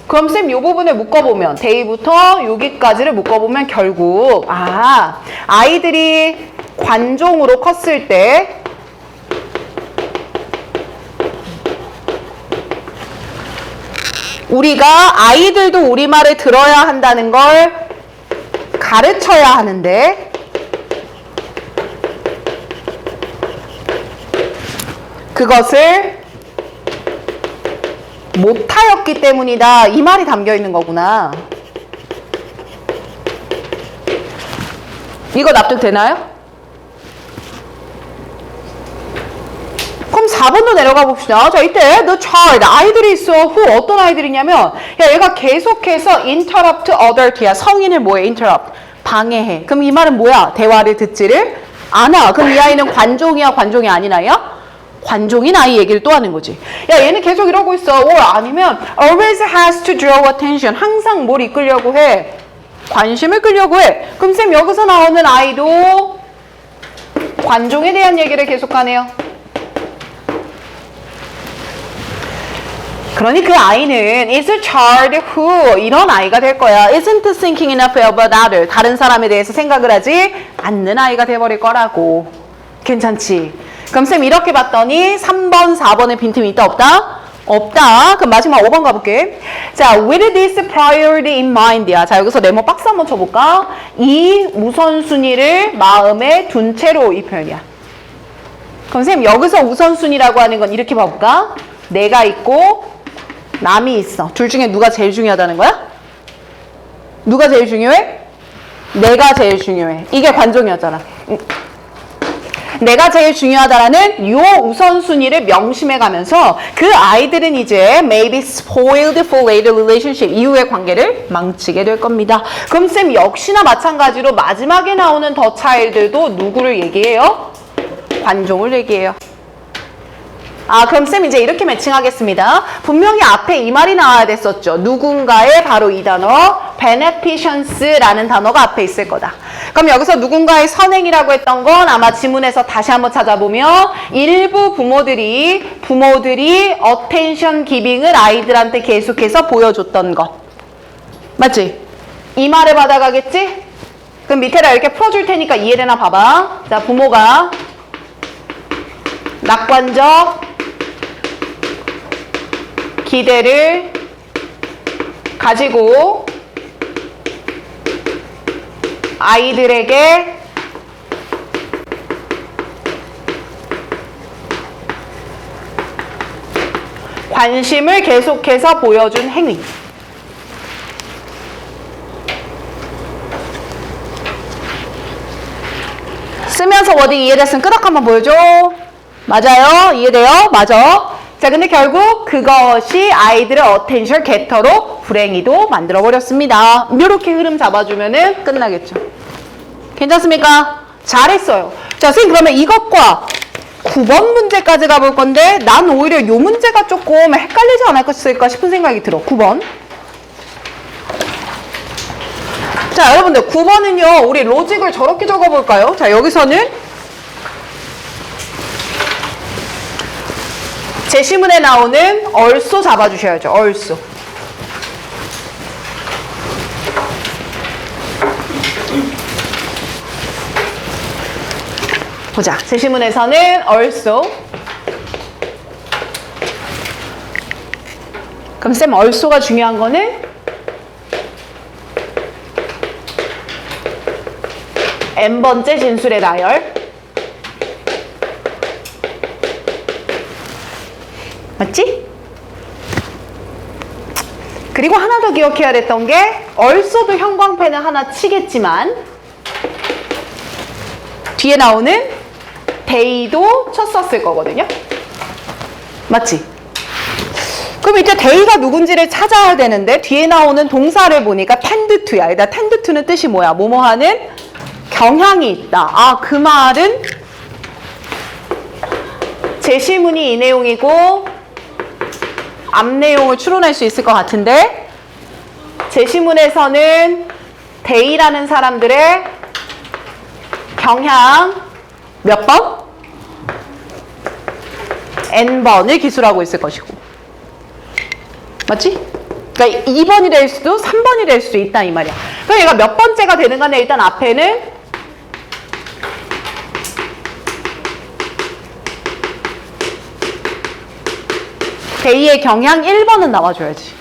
그럼 쌤 이 부분을 묶어보면 데이부터 여기까지를 묶어보면 결국 아이들이 관종으로 컸을 때 우리가 아이들도 우리말을 들어야 한다는 걸 가르쳐야 하는데 그것을 못하였기 때문이다. 이 말이 담겨 있는 거구나. 이거 납득되나요? 그럼 4번도 내려가 봅시다. 자, 이때 the child, 아이들이 있어. who, 어떤 아이들이냐면 야, 얘가 계속해서 interrupt other야. 성인을 뭐해? interrupt. 방해해. 그럼 이 말은 뭐야? 대화를 듣지를 않아. 그럼 이 아이는 관종이야? 관종이 아닌 아이야? 관종인 아이 얘기를 또 하는 거지. 야, 얘는 계속 이러고 있어. 아니면 always has to draw attention. 항상 뭘 이끌려고 해? 관심을 끌려고 해. 그럼 쌤 여기서 나오는 아이도 관종에 대한 얘기를 계속하네요. 그러니 그 아이는 is a child who 이런 아이가 될 거야. isn't thinking enough about others. 다른 사람에 대해서 생각을 하지 않는 아이가 돼버릴 거라고. 괜찮지? 그럼 쌤 이렇게 봤더니 3번, 4번에 빈틈이 있다 없다? 없다. 그럼 마지막 5번 가볼게. 자, with this priority in mind야. 자, 여기서 네모 박스 한번 쳐볼까? 이 우선순위를 마음에 둔 채로 이 표현이야. 그럼 선생님 여기서 우선순위라고 하는 건 이렇게 봐볼까? 내가 있고 남이 있어. 둘 중에 누가 제일 중요하다는 거야? 누가 제일 중요해? 내가 제일 중요해. 이게 관종이었잖아. 내가 제일 중요하다라는 요 우선순위를 명심해 가면서 그 아이들은 이제 maybe spoiled for later relationship 이후의 관계를 망치게 될 겁니다. 그럼 쌤 역시나 마찬가지로 마지막에 나오는 더 차일들도 누구를 얘기해요? 관종을 얘기해요. 그럼 쌤 이제 이렇게 매칭하겠습니다. 분명히 앞에 이 말이 나와야 됐었죠. 누군가의 바로 이 단어 beneficence라는 단어가 앞에 있을 거다. 그럼 여기서 누군가의 선행이라고 했던 건 아마 지문에서 다시 한번 찾아보면 일부 부모들이 attention giving을 아이들한테 계속해서 보여줬던 것. 맞지? 이 말을 받아가겠지? 그럼 밑에다 이렇게 풀어줄 테니까 이해되나 봐봐. 자, 부모가 낙관적 기대를 가지고 아이들에게 관심을 계속해서 보여준 행위. 쓰면서 워딩 이해됐으면 끄덕 한번 보여줘. 맞아요? 이해돼요? 맞아. 자, 근데 결국 그것이 아이들의 어텐션 게터로 불행히도 만들어버렸습니다. 이렇게 흐름 잡아주면은 끝나겠죠. 괜찮습니까? 잘했어요. 자, 선생님 그러면 이것과 9번 문제까지 가볼 건데 난 오히려 이 문제가 조금 헷갈리지 않았을까 싶은 생각이 들어. 9번. 자, 여러분들 9번은요. 우리 로직을 저렇게 적어볼까요? 자, 여기서는 제시문에 나오는 also 잡아주셔야죠. also. 보자. 제시문에서는 also. 그럼 쌤 also가 중요한 거는 n번째 진술의 나열. 맞지? 그리고 하나 더 기억해야 됐던 게 also도 형광펜을 하나 치겠지만 뒤에 나오는 they도 쳤었을 거거든요. 맞지? 그럼 이제 they가 누군지를 찾아야 되는데 뒤에 나오는 동사를 보니까 tend to야. 일단 tend to는 뜻이 뭐야? 뭐뭐 하는 경향이 있다. 그 말은 제시문이 이 내용이고 앞 내용을 추론할 수 있을 것 같은데 제시문에서는 they라는 사람들의 경향 몇 번? n번을 기술하고 있을 것이고. 맞지? 그러니까 2번이 될 수도 3번이 될 수도 있다 이 말이야. 그럼 얘가 몇 번째가 되는 간에 일단 앞에는 they의 경향 1번은 나와줘야지.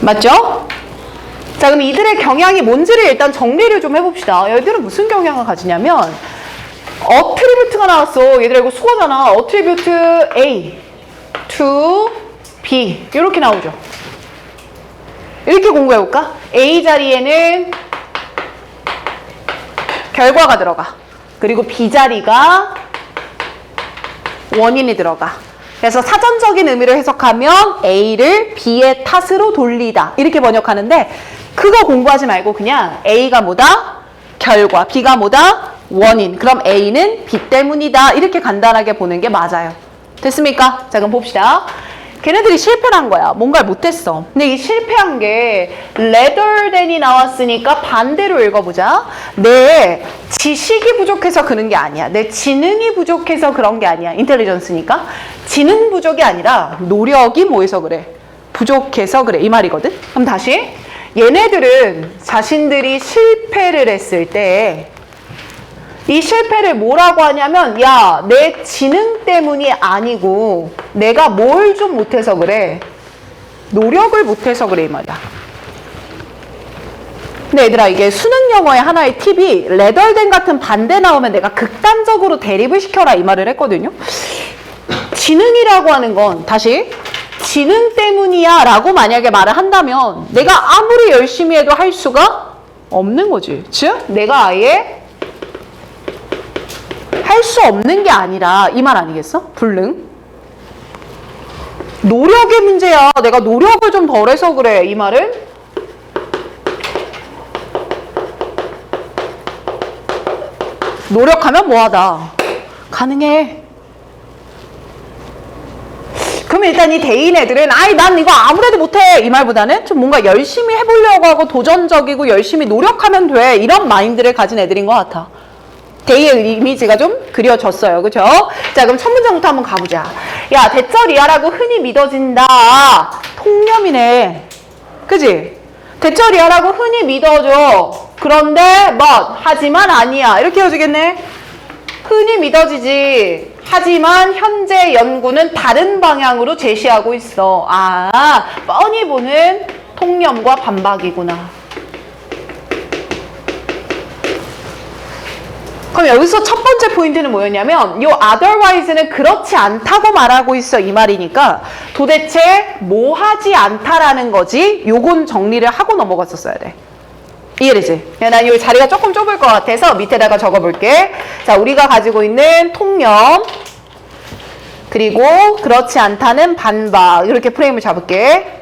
맞죠? 자, 그럼 이들의 경향이 뭔지를 일단 정리를 좀 해봅시다. 얘들은 무슨 경향을 가지냐면 attribute가 나왔어. 얘들아 이거 수거잖아. attribute A to B 이렇게 나오죠. 이렇게 공부해볼까? A 자리에는 결과가 들어가. 그리고 B 자리가 원인이 들어가. 그래서 사전적인 의미로 해석하면 A를 B의 탓으로 돌리다 이렇게 번역하는데 그거 공부하지 말고 그냥 A가 뭐다? 결과. B가 뭐다? 원인. 그럼 A는 B 때문이다 이렇게 간단하게 보는 게 맞아요. 됐습니까? 자, 그럼 봅시다. 걔네들이 실패를 한 거야. 뭔가를 못했어. 근데 이 실패한 게 rather than이 나왔으니까 반대로 읽어보자. 내 지식이 부족해서 그런 게 아니야. 내 지능이 부족해서 그런 게 아니야. 인텔리전스니까. 지능 부족이 아니라 노력이 뭐해서 그래? 부족해서 그래. 이 말이거든. 그럼 다시. 얘네들은 자신들이 실패를 했을 때 이 실패를 뭐라고 하냐면 야, 내 지능 때문이 아니고 내가 뭘 좀 못해서 그래. 노력을 못해서 그래 이 말이야. 근데 얘들아 이게 수능 영어의 하나의 팁이 레덜된 같은 반대 나오면 내가 극단적으로 대립을 시켜라 이 말을 했거든요. 지능이라고 하는 건 다시 지능 때문이야 라고 만약에 말을 한다면 내가 아무리 열심히 해도 할 수가 없는 거지. 즉 내가 아예 할 수 없는 게 아니라 이 말 아니겠어? 불능. 노력의 문제야. 내가 노력을 좀 덜해서 그래. 이 말은 노력하면 뭐하다. 가능해. 그럼 일단 이 대인 애들은 아이 난 이거 아무래도 못해 이 말보다는 좀 뭔가 열심히 해보려고 하고 도전적이고 열심히 노력하면 돼 이런 마인드를 가진 애들인 것 같아. 대의 이미지가 좀 그려졌어요. 그죠? 자 그럼 첫 문장부터 한번 가보자. 야 대절이야라고 흔히 믿어진다. 통념이네. 그지? 대절이야라고 흔히 믿어줘. 그런데 뭐 하지만 아니야. 이렇게 헤어지겠네. 흔히 믿어지지. 하지만 현재 연구는 다른 방향으로 제시하고 있어. 아, 뻔히 보는 통념과 반박이구나. 그럼 여기서 첫 번째 포인트는 뭐였냐면 요 otherwise는 그렇지 않다고 말하고 있어 이 말이니까 도대체 뭐 하지 않다라는 거지 요건 정리를 하고 넘어갔었어야 돼. 이해되지? 난 이 자리가 조금 좁을 것 같아서 밑에다가 적어볼게. 자, 우리가 가지고 있는 통념 그리고 그렇지 않다는 반박 이렇게 프레임을 잡을게.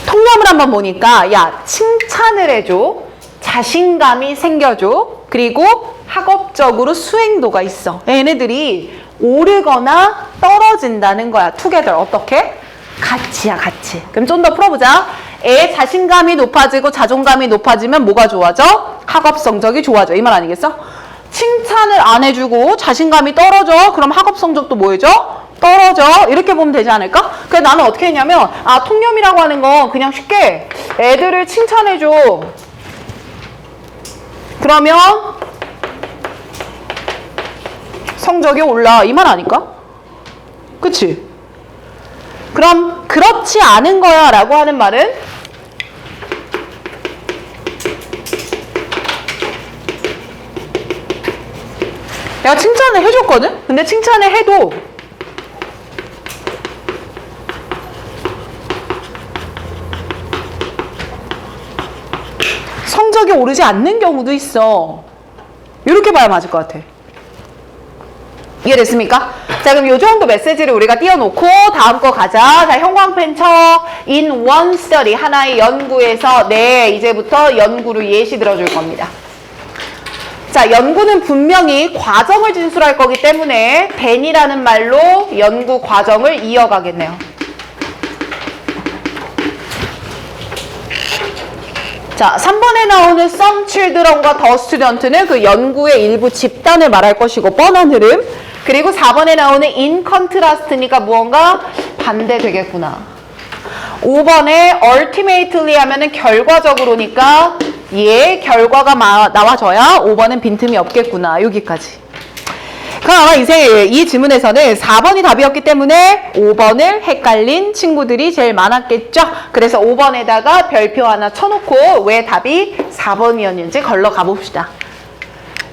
통념을 한번 보니까 야 칭찬을 해줘. 자신감이 생겨줘. 그리고 학업적으로 수행도가 있어. 얘네들이 오르거나 떨어진다는 거야. together. 어떻게? 같이야 같이. 그럼 좀 더 풀어보자. 애 자신감이 높아지고 자존감이 높아지면 뭐가 좋아져? 학업 성적이 좋아져. 이 말 아니겠어? 칭찬을 안 해주고 자신감이 떨어져. 그럼 학업 성적도 뭐해져? 떨어져. 이렇게 보면 되지 않을까? 그래서 나는 어떻게 했냐면 아 통념이라고 하는 건 그냥 쉽게 애들을 칭찬해줘. 그러면 성적이 올라. 이 말 아닐까? 그치? 그럼 그렇지 않은 거야 라고 하는 말은 내가 칭찬을 해줬거든? 근데 칭찬을 해도 성적이 오르지 않는 경우도 있어. 이렇게 봐야 맞을 것 같아. 이해됐습니까? 자 그럼 요 정도 메시지를 우리가 띄워놓고 다음 거 가자. 자 형광펜 쳐. In one study 하나의 연구에서 네 이제부터 연구를 예시 들어줄 겁니다. 자 연구는 분명히 과정을 진술할 거기 때문에 then이라는 말로 연구 과정을 이어가겠네요. 자 3번에 나오는 some children과 the student는 그 연구의 일부 집단을 말할 것이고 뻔한 흐름. 그리고 4번에 나오는 in contrast니까 무언가 반대되겠구나. 5번에 ultimately 하면은 결과적으로니까 얘 결과가 나와줘야 5번은 빈틈이 없겠구나. 여기까지. 그럼 아마 이 지문에서는 4번이 답이었기 때문에 5번을 헷갈린 친구들이 제일 많았겠죠. 그래서 5번에다가 별표 하나 쳐놓고 왜 답이 4번이었는지 걸러 가봅시다.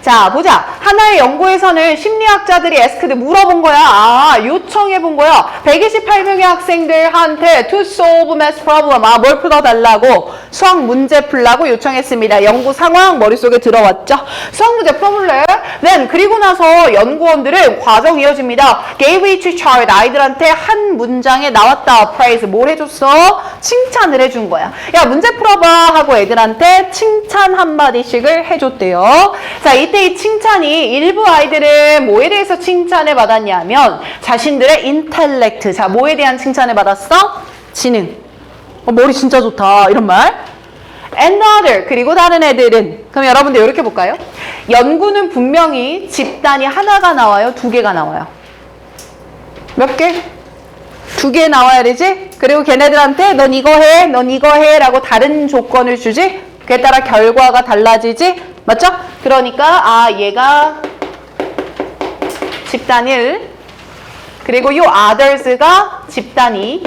자 보자. 하나의 연구에서는 심리학자들이 에스크드 물어본 거야. 아 요청해 본 거야. 128명의 학생들한테 to solve math problem 뭘 풀어달라고 수학 문제 풀라고 요청했습니다. 연구 상황 머릿속에 들어왔죠. 수학 문제 풀어볼래? Then 그리고 나서 연구원들은 과정 이어집니다. gave each child 아이들한테 한 문장에 나왔다. praise 뭘 해줬어? 칭찬을 해준 거야. 야 문제 풀어봐 하고 애들한테 칭찬 한마디씩을 해줬대요. 자 이때 이 칭찬이 일부 아이들은 뭐에 대해서 칭찬을 받았냐면 자신들의 인텔렉트. 자 뭐에 대한 칭찬을 받았어? 지능. 머리 진짜 좋다 이런 말. And other 그리고 다른 애들은 그럼 여러분들 이렇게 볼까요? 연구는 분명히 집단이 하나가 나와요? 두 개가 나와요? 몇 개? 두 개 나와야 되지? 그리고 걔네들한테 넌 이거 해, 넌 이거 해 라고 다른 조건을 주지? 그에 따라 결과가 달라지지? 맞죠? 그러니까 아 얘가 집단 1 그리고 요 others가 집단 2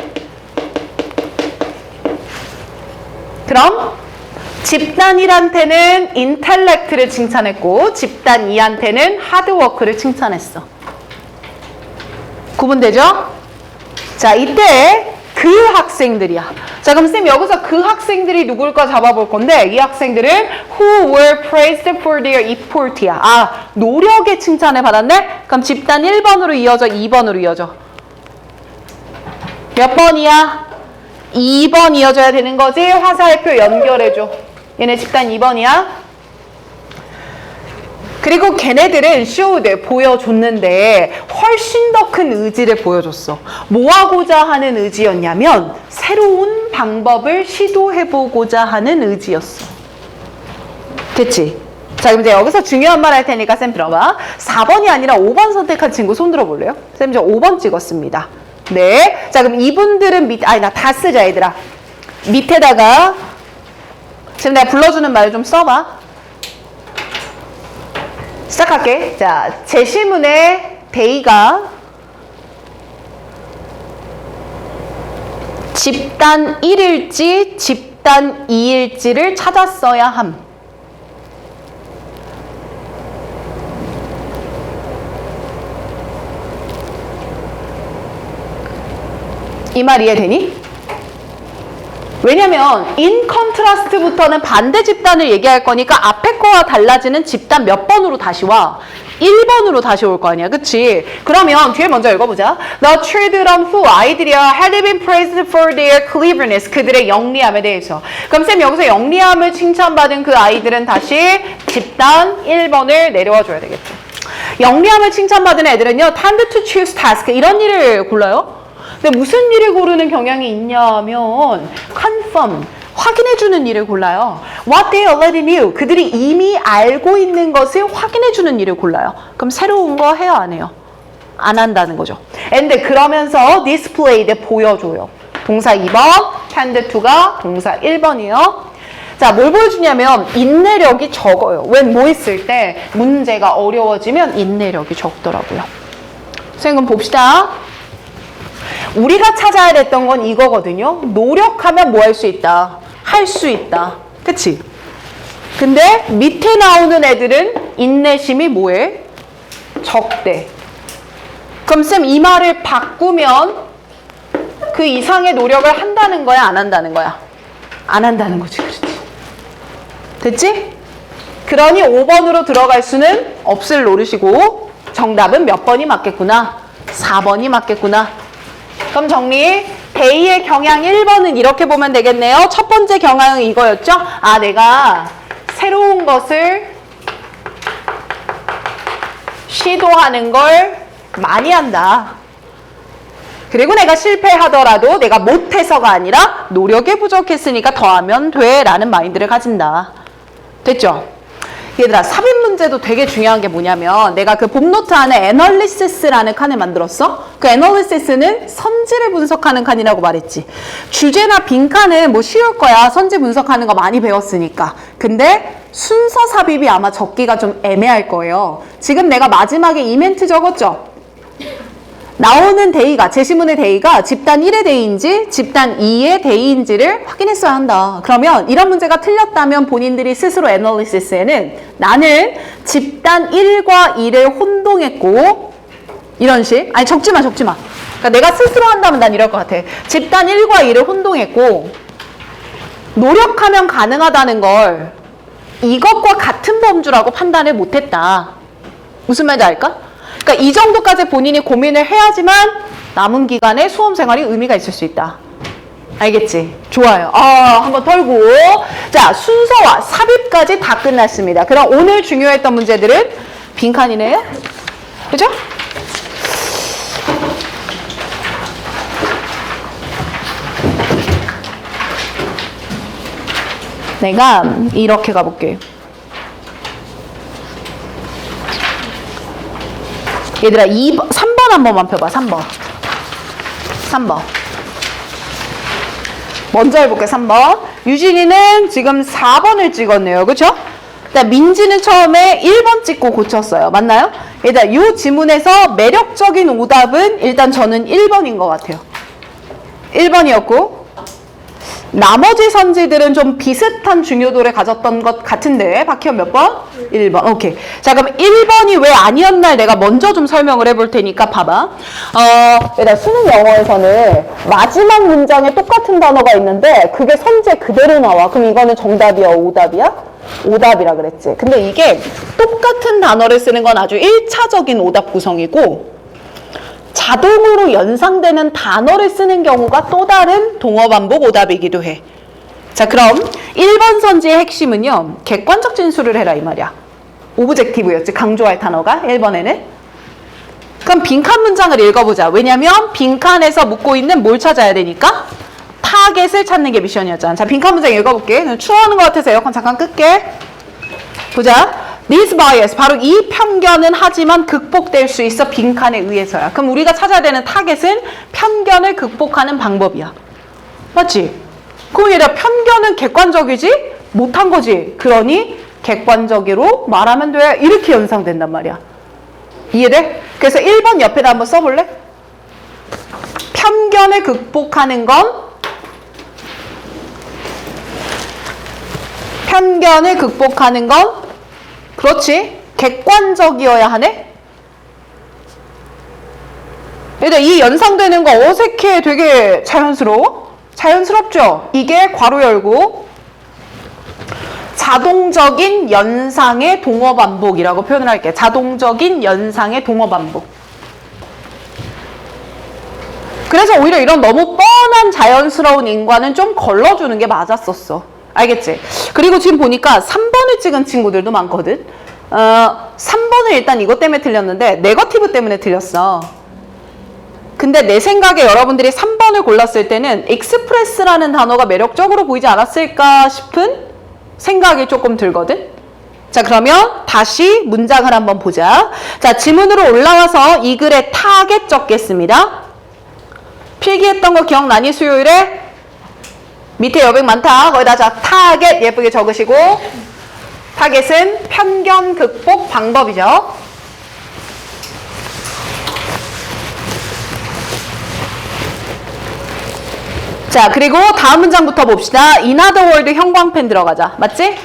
그럼 집단 1한테는 인텔렉트를 칭찬했고 집단 2한테는 하드워크를 칭찬했어. 구분되죠? 자, 이때 그 학생들이야. 자, 그럼 쌤 여기서 그 학생들이 누굴까 잡아볼 건데 이 학생들은 who were praised for their effort이야. 아, 노력의 칭찬을 받았네? 그럼 집단 1번으로 이어져, 2번으로 이어져. 몇 번이야? 2번 이어져야 되는 거지? 화살표 연결해줘. 얘네 집단 2번이야. 그리고 걔네들은 showed, 보여줬는데 훨씬 더 큰 의지를 보여줬어. 뭐 하고자 하는 의지였냐면 새로운 방법을 시도해보고자 하는 의지였어. 됐지? 자, 그럼 이제 여기서 중요한 말 할 테니까 쌤 들어봐. 4번이 아니라 5번 선택한 친구 손 들어볼래요? 쌤 저 5번 찍었습니다. 네. 자, 그럼 이분들은 나 다 쓰자, 얘들아. 밑에다가 지금 내가 불러주는 말 좀 써봐. 시작할게. 자, 제시문에 데이가 집단 1일지 집단 2일지를 찾았어야 함. 이 말 이해되니? 왜냐면 in contrast부터는 반대 집단을 얘기할 거니까 앞에 거와 달라지는 집단 몇 번으로 다시 와? 1번으로 다시 올 거 아니야, 그치? 그러면 뒤에 먼저 읽어보자. The children who 아이들이야 had been praised for their cleverness, 그들의 영리함에 대해서. 그럼 쌤 여기서 영리함을 칭찬받은 그 아이들은 다시 집단 1번을 내려와 줘야 되겠죠. 영리함을 칭찬받은 애들은요 tend to choose task, 이런 일을 골라요. 근데 무슨 일을 고르는 경향이 있냐면 confirm, 확인해주는 일을 골라요. What they already knew, 그들이 이미 알고 있는 것을 확인해주는 일을 골라요. 그럼 새로운 거 해요, 안 해요? 안 한다는 거죠. And 그러면서 displayed, 보여줘요. 동사 2번, tend to가 동사 1번이에요. 자, 뭘 보여주냐면 인내력이 적어요. 웬 뭐 있을 때 문제가 어려워지면 인내력이 적더라고요. 선생님 봅시다. 우리가 찾아야 됐던 건 이거거든요. 노력하면 뭐 할 수 있다? 할 수 있다. 그치? 근데 밑에 나오는 애들은 인내심이 뭐해? 적대. 그럼 쌤 이 말을 바꾸면 그 이상의 노력을 한다는 거야? 안 한다는 거야? 안 한다는 거지. 그렇지? 됐지? 그러니 5번으로 들어갈 수는 없을 노릇이고 정답은 몇 번이 맞겠구나? 4번이 맞겠구나. 그럼 정리. 데이의 경향 1번은 이렇게 보면 되겠네요. 첫 번째 경향은 이거였죠? 아, 내가 새로운 것을 시도하는 걸 많이 한다. 그리고 내가 실패하더라도 내가 못해서가 아니라 노력에 부족했으니까 더 하면 돼 라는 마인드를 가진다. 됐죠? 얘들아, 삽입 문제도 되게 중요한 게 뭐냐면 내가 그 봄노트 안에 애널리시스라는 칸을 만들었어. 그 애널리시스는 선지를 분석하는 칸이라고 말했지. 주제나 빈칸은 뭐 쉬울 거야. 선지 분석하는 거 많이 배웠으니까. 근데 순서 삽입이 아마 적기가 좀 애매할 거예요. 지금 내가 마지막에 이멘트 적었죠? 나오는 데이가, 제시문의 데이가 집단 1의 데이인지 집단 2의 데이인지를 확인했어야 한다. 그러면 이런 문제가 틀렸다면 본인들이 스스로 애널리시스에는 나는 집단 1과 2를 혼동했고 이런 식. 아니 적지 마. 그러니까 내가 스스로 한다면 난 이럴 것 같아. 집단 1과 2를 혼동했고 노력하면 가능하다는 걸 이것과 같은 범주라고 판단을 못했다. 무슨 말인지 알까? 그러니까 이 정도까지 본인이 고민을 해야지만 남은 기간에 수험 생활이 의미가 있을 수 있다. 알겠지? 좋아요. 한번 털고. 자, 순서와 삽입까지 다 끝났습니다. 그럼 오늘 중요했던 문제들은 빈칸이네요. 그죠? 내가 이렇게 가볼게. 얘들아 3번 한 번만 펴봐. 3번 먼저 해볼게. 3번 유진이는 지금 4번을 찍었네요. 그쵸? 민지는 처음에 1번 찍고 고쳤어요. 맞나요? 얘들아 이 지문에서 매력적인 오답은 일단 저는 1번인 것 같아요. 1번이었고 나머지 선지들은 좀 비슷한 중요도를 가졌던 것 같은데 박희연 몇 번? 1번. 오케이. 자, 그럼 1번이 왜 아니었나 내가 먼저 좀 설명을 해볼 테니까 봐봐. 일단 수능 영어에서는 마지막 문장에 똑같은 단어가 있는데 그게 선제 그대로 나와. 그럼 이거는 정답이야, 오답이야? 오답이라 그랬지. 근데 이게 똑같은 단어를 쓰는 건 아주 1차적인 오답 구성이고 자동으로 연상되는 단어를 쓰는 경우가 또 다른 동어 반복 오답이기도 해. 자, 그럼 1번 선지의 핵심은요. 객관적 진술을 해라 이 말이야. 오브젝티브였지. 강조할 단어가 1번에는. 그럼 빈칸 문장을 읽어보자. 왜냐면 빈칸에서 묻고 있는 뭘 찾아야 되니까 타겟을 찾는 게 미션이었잖아. 자, 빈칸 문장 읽어볼게. 추워하는 것 같아서 에어컨 잠깐 끌게. 보자. This bias, 바로 이 편견은 하지만 극복될 수 있어 빈칸에 의해서야. 그럼 우리가 찾아야 되는 타겟은 편견을 극복하는 방법이야. 맞지? 그럼 얘들아 편견은 객관적이지? 못한 거지. 그러니 객관적으로 말하면 돼. 이렇게 연상된단 말이야. 이해돼? 그래서 1번 옆에다 한번 써볼래? 편견을 극복하는 건 그렇지. 객관적이어야 하네? 얘들 이 연상되는 거 어색해. 되게 자연스러워? 자연스럽죠? 이게 괄호 열고 자동적인 연상의 동어 반복이라고 표현을 할게. 자동적인 연상의 동어 반복. 그래서 오히려 이런 너무 뻔한 자연스러운 인과는 좀 걸러주는 게 맞았었어. 알겠지? 그리고 지금 보니까 3번을 찍은 친구들도 많거든. 3번은 일단 이것 때문에 틀렸는데 네거티브 때문에 틀렸어. 근데 내 생각에 여러분들이 3번을 골랐을 때는 익스프레스라는 단어가 매력적으로 보이지 않았을까 싶은 생각이 조금 들거든. 자, 그러면 다시 문장을 한번 보자. 자, 지문으로 올라와서 이 글에 타겟 적겠습니다. 필기했던 거 기억나니? 수요일에? 밑에 여백 많다. 거기다 자 타겟 예쁘게 적으시고 타겟은 편견 극복 방법이죠. 자, 그리고 다음 문장부터 봅시다. In other words 형광펜 들어가자. 맞지?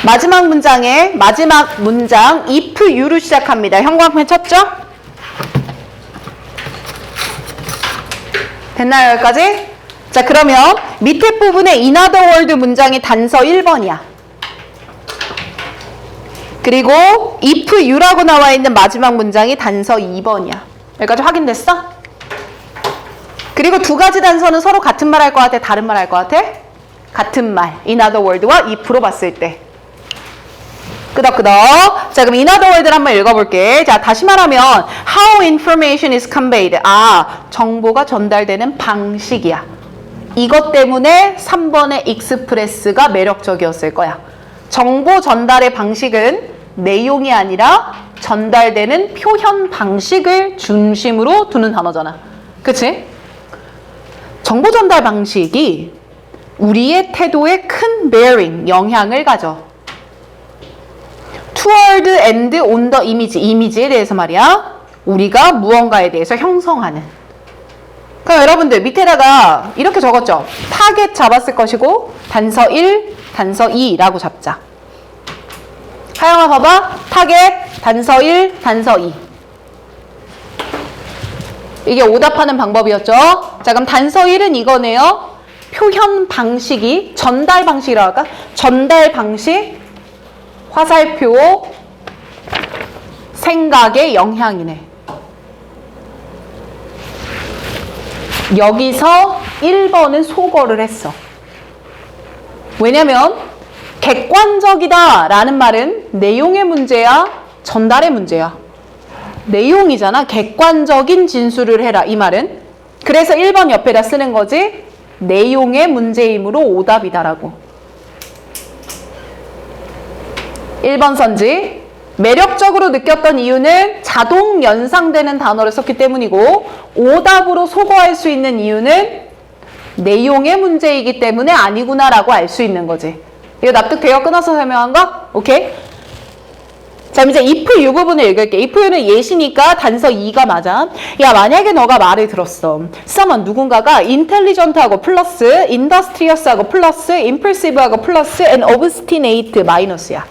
마지막 문장 if you로 시작합니다. 형광펜 쳤죠? 됐나요, 여기까지? 자, 그러면 밑에 부분에 in other words 문장이 단서 1번이야. 그리고 if you라고 나와 있는 마지막 문장이 단서 2번이야. 여기까지 확인됐어? 그리고 두 가지 단서는 서로 같은 말 할 것 같아? 다른 말 할 것 같아? 같은 말. in other words와 if로 봤을 때. 끄덕끄덕. 자, 그럼 in other words를 한번 읽어볼게. 자, 다시 말하면 how information is conveyed. 정보가 전달되는 방식이야. 이것 때문에 3번의 익스프레스가 매력적이었을 거야. 정보 전달의 방식은 내용이 아니라 전달되는 표현 방식을 중심으로 두는 단어잖아. 그치? 정보 전달 방식이 우리의 태도에 큰 bearing, 영향을 가져. toward and on the image, 이미지에 대해서 말이야. 우리가 무언가에 대해서 형성하는. 그럼 여러분들 밑에다가 이렇게 적었죠. 타겟 잡았을 것이고 단서 1, 단서 2라고 잡자. 하영아 봐봐. 타겟, 단서 1, 단서 2. 이게 오답하는 방법이었죠. 자, 그럼 단서 1은 이거네요. 표현 방식이, 전달 방식이라고 할까? 전달 방식, 화살표, 생각의 영향이네. 여기서 1번은 소거를 했어. 왜냐면 객관적이다 라는 말은 내용의 문제야, 전달의 문제야. 내용이잖아. 객관적인 진술을 해라 이 말은. 그래서 1번 옆에다 쓰는 거지. 내용의 문제이므로 오답이다라고. 1번 선지. 매력적으로 느꼈던 이유는 자동 연상되는 단어를 썼기 때문이고, 오답으로 소거할 수 있는 이유는 내용의 문제이기 때문에 아니구나라고 알 수 있는 거지. 이거 납득돼요? 끊어서 설명한 거? 오케이? 자, 이제 if you 부분을 읽을게. if you는 예시니까 단서 2가 맞아. 야, 만약에 너가 말을 들었어. someone 누군가가 intelligent하고 플러스, industrious하고 플러스, impulsive하고 플러스, and obstinate 마이너스야.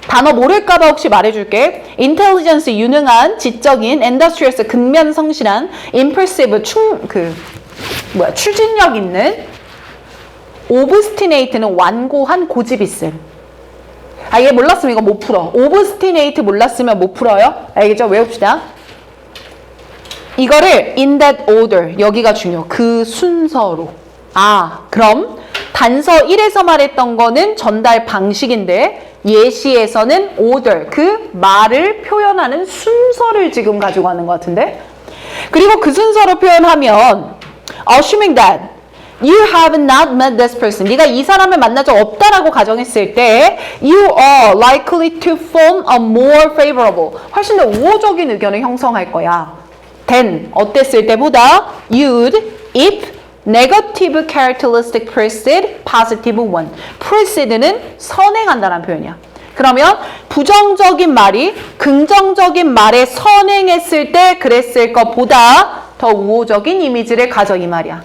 단어 모를까봐 혹시 말해줄게. intelligence 유능한, 지적인, industrious 근면 성실한, impulsive 추진력 있는, obstinate는 완고한 고집 있음. 아, 얘 몰랐으면 이거 못 풀어. obstinate 몰랐으면 못 풀어요. 알겠죠? 외웁시다. 이거를 in that order, 여기가 중요. 그 순서로. 아, 그럼 단서 1에서 말했던 거는 전달 방식인데 예시에서는 order, 그 말을 표현하는 순서를 지금 가지고 가는 것 같은데. 그리고 그 순서로 표현하면 assuming that you have not met this person. 네가 이 사람을 만난 적 없다라고 가정했을 때 you are likely to form a more favorable. 훨씬 더 우호적인 의견을 형성할 거야. then 어땠을 때보다 you'd if negative characteristic precede positive one. precede는 선행한다는 표현이야. 그러면 부정적인 말이 긍정적인 말에 선행했을 때 그랬을 것보다 더 우호적인 이미지를 가져 이 말이야.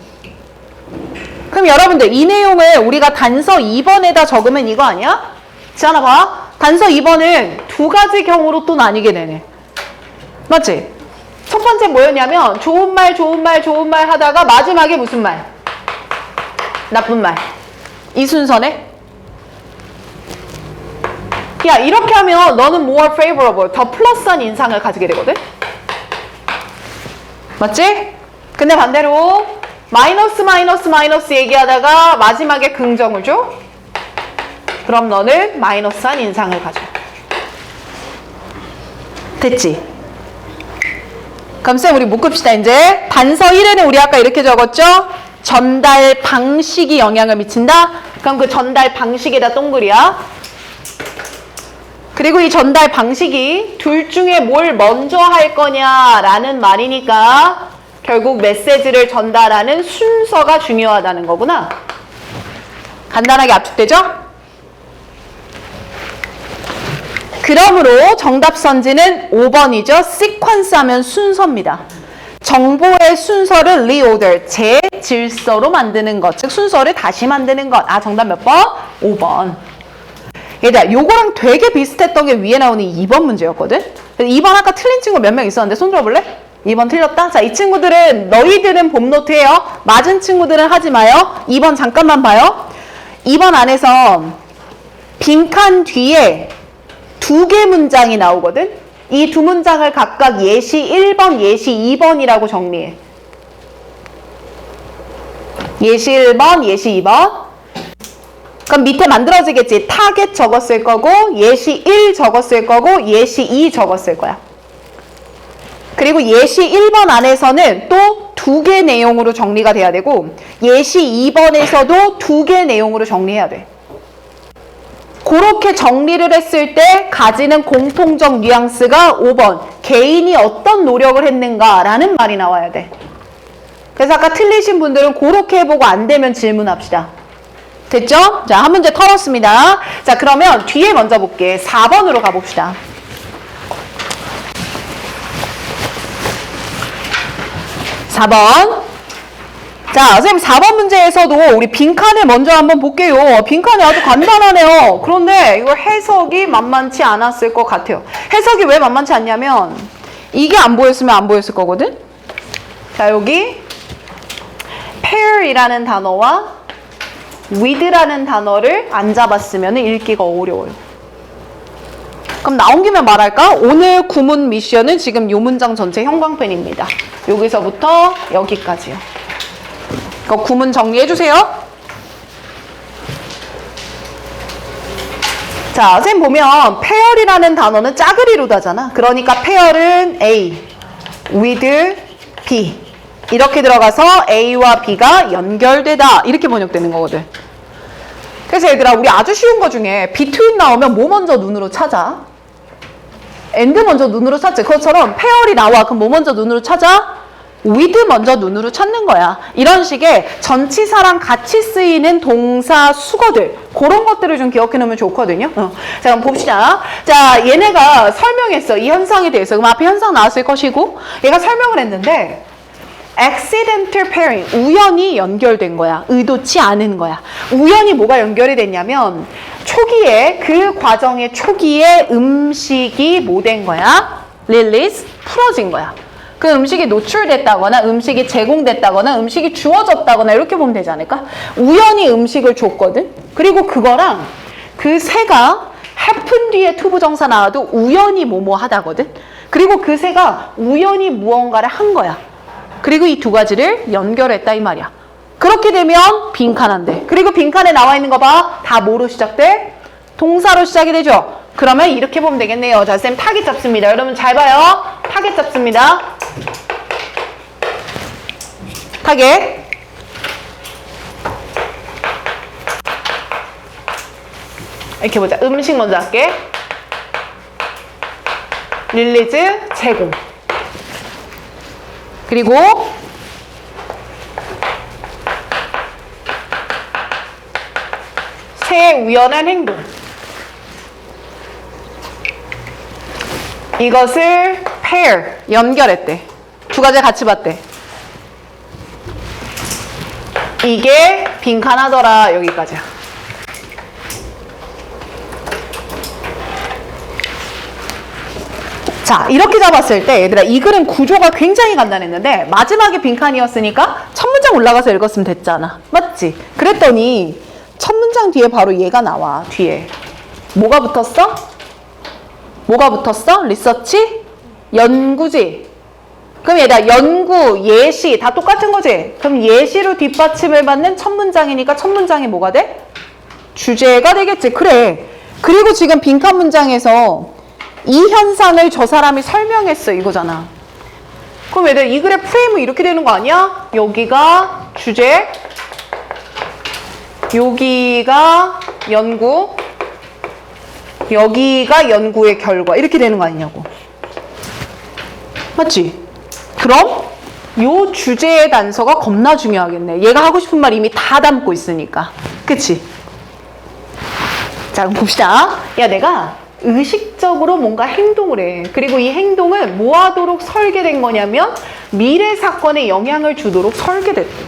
그럼 여러분들 이 내용을 우리가 단서 2번에다 적으면 이거 아니야? 지안아 봐. 단서 2번은 두 가지 경우로 또 나뉘게 되네. 맞지? 첫 번째 뭐였냐면 좋은 말 하다가 마지막에 무슨 말? 나쁜 말. 이 순서네? 야, 이렇게 하면 너는 more favorable, 더 플러스한 인상을 가지게 되거든? 맞지? 근데 반대로 마이너스 얘기하다가 마지막에 긍정을 줘? 그럼 너는 마이너스한 인상을 가져. 됐지? 그럼 쌤 우리 묶읍시다 이제. 단서 1에는 우리 아까 이렇게 적었죠? 전달 방식이 영향을 미친다? 그럼 그 전달 방식에다 동글이야. 그리고 이 전달 방식이 둘 중에 뭘 먼저 할 거냐라는 말이니까 결국 메시지를 전달하는 순서가 중요하다는 거구나. 간단하게 압축되죠? 그러므로 정답 선지는 5번이죠. 시퀀스 하면 순서입니다. 정보의 순서를 reorder, 재질서로 만드는 것, 즉 순서를 다시 만드는 것. 아, 정답 몇 번? 5번. 얘들아, 요거랑 되게 비슷했던 게 위에 나오는 2번 문제였거든? 2번 아까 틀린 친구 몇 명 있었는데 손 들어볼래? 2번 틀렸다? 자, 이 친구들은 너희들은 봄노트 해요. 맞은 친구들은 하지 마요. 2번 잠깐만 봐요. 2번 안에서 빈칸 뒤에 2개 문장이 나오거든? 이 두 문장을 각각 예시 1번, 예시 2번이라고 정리해. 예시 1번, 예시 2번. 그럼 밑에 만들어지겠지. 타겟 적었을 거고, 예시 1 적었을 거고, 예시 2 적었을 거야. 그리고 예시 1번 안에서는 또 2개 내용으로 정리가 돼야 되고, 예시 2번에서도 2개 내용으로 정리해야 돼. 그렇게 정리를 했을 때 가지는 공통적 뉘앙스가 5번. 개인이 어떤 노력을 했는가라는 말이 나와야 돼. 그래서 아까 틀리신 분들은 그렇게 해보고 안 되면 질문합시다. 됐죠? 자, 한 문제 털었습니다. 자, 그러면 뒤에 먼저 볼게. 4번으로 가봅시다. 4번. 자, 선생님 4번 문제에서도 우리 빈칸을 먼저 한번 볼게요. 빈칸이 아주 간단하네요. 그런데 이거 해석이 만만치 않았을 것 같아요. 해석이 왜 만만치 않냐면 이게 안 보였으면 안 보였을 거거든? 자, 여기 pair이라는 단어와 with라는 단어를 안 잡았으면 읽기가 어려워요. 그럼 나온 김에 말할까? 오늘 구문 미션은 지금 요 문장 전체 형광펜입니다. 여기서부터 여기까지요. 그 구문 정리해주세요. 자, 선생님 보면 pair이라는 단어는 짝을이루다잖아. 그러니까 pair은 A, with B 이렇게 들어가서 A와 B가 연결되다 이렇게 번역되는 거거든. 그래서 얘들아, 우리 아주 쉬운 거 중에 between 나오면 뭐 먼저 눈으로 찾아? and 먼저 눈으로 찾지. 그것처럼 pair이 나와. 그럼 뭐 먼저 눈으로 찾아? with 먼저 눈으로 찾는 거야. 이런 식의 전치사랑 같이 쓰이는 동사 수거들 그런 것들을 좀 기억해 놓으면 좋거든요. 자, 그럼 봅시다. 자, 얘네가 설명했어. 이 현상에 대해서. 그럼 앞에 현상 나왔을 것이고 얘가 설명을 했는데 accidental pairing, 우연히 연결된 거야. 의도치 않은 거야. 우연히 뭐가 연결이 됐냐면 초기에 그 과정의 초기에 음식이 뭐 된 거야? release, 풀어진 거야. 그 음식이 노출됐다거나 음식이 제공됐다거나 음식이 주어졌다거나 이렇게 보면 되지 않을까? 우연히 음식을 줬거든? 그리고 그거랑 그 새가 happen 뒤에 투부정사 나와도 우연히 뭐뭐 하다거든? 그리고 그 새가 우연히 무언가를 한 거야. 그리고 이 두 가지를 연결했다 이 말이야. 그렇게 되면 빈칸한데. 그리고 빈칸에 나와 있는 거 봐. 다 뭐로 시작돼? 동사로 시작이 되죠. 그러면 이렇게 보면 되겠네요. 자, 쌤 타겟 잡습니다. 여러분 잘 봐요. 타겟 잡습니다. 타겟. 이렇게 보자. 음식 먼저 할게. 릴리즈, 제공. 그리고 새의 우연한 행동. 이것을 pair, 연결했대. 두 가지 같이 봤대. 이게 빈칸하더라. 여기까지야. 자, 이렇게 잡았을 때 얘들아 이 글은 구조가 굉장히 간단했는데 마지막에 빈칸이었으니까 첫 문장 올라가서 읽었으면 됐잖아. 맞지? 그랬더니 첫 문장 뒤에 바로 얘가 나와. 뒤에 뭐가 붙었어? 뭐가 붙었어? 리서치? 연구지? 그럼 얘들아 연구, 예시 다 똑같은 거지? 그럼 예시로 뒷받침을 받는 첫 문장이니까 첫 문장이 뭐가 돼? 주제가 되겠지. 그래. 그리고 지금 빈칸 문장에서 이 현상을 저 사람이 설명했어 이거잖아. 그럼 얘들 이 글의 프레임은 이렇게 되는 거 아니야? 여기가 주제, 여기가 연구, 여기가 연구의 결과 이렇게 되는 거 아니냐고. 맞지? 그럼 요 주제의 단서가 겁나 중요하겠네. 얘가 하고 싶은 말 이미 다 담고 있으니까. 그치? 자 그럼 봅시다. 야 내가 의식적으로 뭔가 행동을 해. 그리고 이 행동을 뭐 하도록 설계된 거냐면 미래 사건에 영향을 주도록 설계됐대.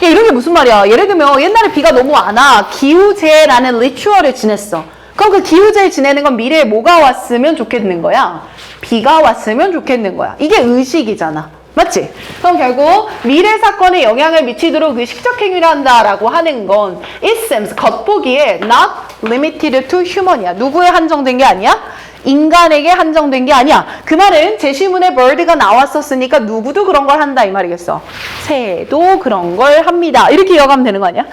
야, 이런 게 무슨 말이야. 예를 들면 옛날에 비가 너무 안 와. 기후재해라는 리추얼을 지냈어. 그럼 그 기후재해 지내는 건 미래에 뭐가 왔으면 좋겠는 거야? 비가 왔으면 좋겠는 거야. 이게 의식이잖아. 맞지? 그럼 결국 미래 사건에 영향을 미치도록 의식적 행위를 한다라고 하는 건 it seems 겉보기에 not limited to human이야. 누구에 한정된 게 아니야? 인간에게 한정된 게 아니야. 그 말은 제시문에 bird가 나왔었으니까 누구도 그런 걸 한다 이 말이겠어. 새도 그런 걸 합니다. 이렇게 이어가면 되는 거 아니야?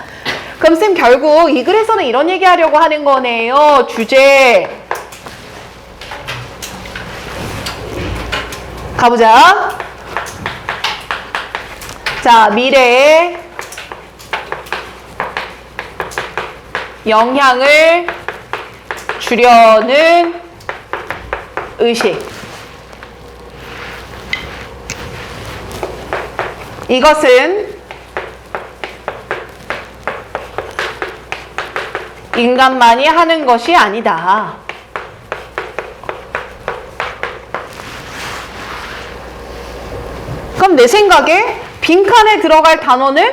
그럼 쌤 결국 이 글에서는 이런 얘기하려고 하는 거네요. 주제 가보자. 자, 미래에 영향을 주려는 의식. 이것은 인간만이 하는 것이 아니다. 그럼 내 생각에 빈칸에 들어갈 단어는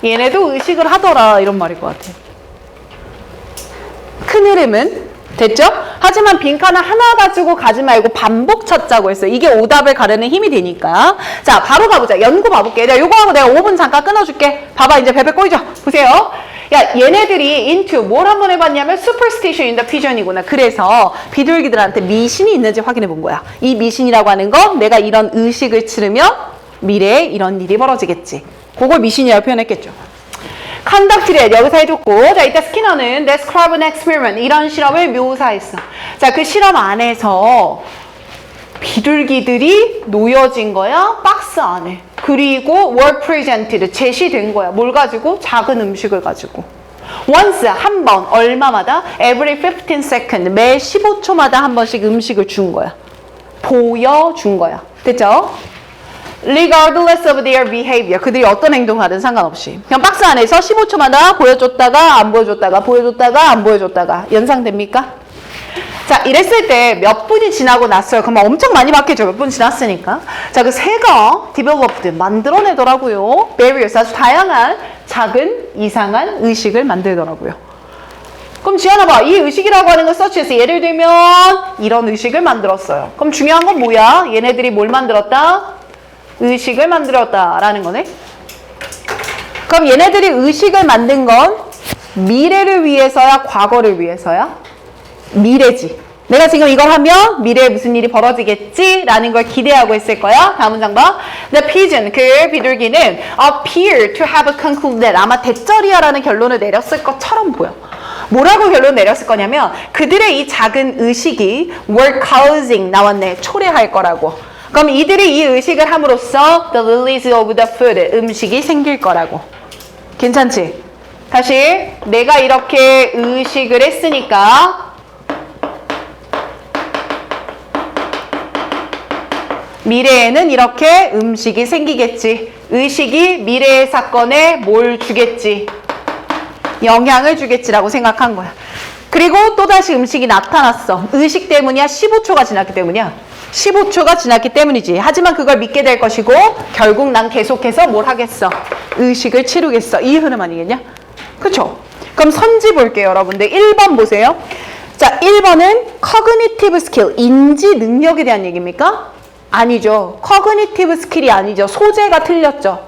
얘네도 의식을 하더라 이런 말일 것 같아. 큰 흐름은 됐죠? 하지만 빈칸을 하나 가지고 가지 말고 반복 찾자고 했어요. 이게 오답을 가르는 힘이 되니까. 자, 바로 가보자. 연구 봐볼게. 내가 요거 하고 내가 5분 잠깐 끊어줄게. 봐봐, 이제 베베 꼬이죠? 보세요. 야, 얘네들이 into 뭘 한번 해봤냐면 superstition in the pigeon이구나. 그래서 비둘기들한테 미신이 있는지 확인해 본 거야. 이 미신이라고 하는 건 내가 이런 의식을 치르면 미래에 이런 일이 벌어지겠지. 그걸 미신이라고 표현했겠죠. 컨덕트를 여기서 해줬고, 자, 이따 스키너는 describe an experiment 이런 실험을 묘사했어. 자, 그 실험 안에서 비둘기들이 놓여진 거야, 박스 안에. 그리고 were presented, 제시된 거야. 뭘 가지고? 작은 음식을 가지고. once, 한 번, 얼마마다? every 15 second, 매 15초마다 한 번씩 음식을 준 거야. 보여준 거야. 됐죠? regardless of their behavior. 그들이 어떤 행동을 하든 상관없이. 그냥 박스 안에서 15초마다 보여줬다가 안 보여줬다가 보여줬다가 안 보여줬다가 연상됩니까? 자, 이랬을 때 몇 분이 지나고 났어요. 그러면 엄청 많이 바뀌죠. 몇 분 지났으니까. 자, 그 새가 developed, 만들어내더라고요. various, 아주 다양한 작은 이상한 의식을 만들더라고요. 그럼 지연아 봐. 이 의식이라고 하는 걸 서치해서 예를 들면 이런 의식을 만들었어요. 그럼 중요한 건 뭐야? 얘네들이 뭘 만들었다? 의식을 만들었다라는 거네. 그럼 얘네들이 의식을 만든 건 미래를 위해서야, 과거를 위해서야? 미래지. 내가 지금 이걸 하면 미래에 무슨 일이 벌어지겠지라는 걸 기대하고 있을 거야. 다음 문장 봐. The pigeon, 그 비둘기는 appear to have concluded. 아마 대절이야라는 결론을 내렸을 것처럼 보여. 뭐라고 결론 내렸을 거냐면 그들의 이 작은 의식이 were causing, 나왔네, 초래할 거라고. 그럼 이들이 이 의식을 함으로써 the release of the food, 음식이 생길 거라고. 괜찮지? 다시 내가 이렇게 의식을 했으니까 미래에는 이렇게 음식이 생기겠지. 의식이 미래의 사건에 뭘 주겠지? 영향을 주겠지라고 생각한 거야. 그리고 또다시 음식이 나타났어. 의식 때문이야? 15초가 지났기 때문이야? 15초가 지났기 때문이지. 하지만 그걸 믿게 될 것이고 결국 난 계속해서 뭘 하겠어? 의식을 치르겠어. 이 흐름 아니겠냐? 그쵸? 그럼 선지 볼게요, 여러분들. 1번 보세요. 자, 1번은 cognitive skill, 인지 능력에 대한 얘기입니까? 아니죠. cognitive skill이 아니죠. 소재가 틀렸죠.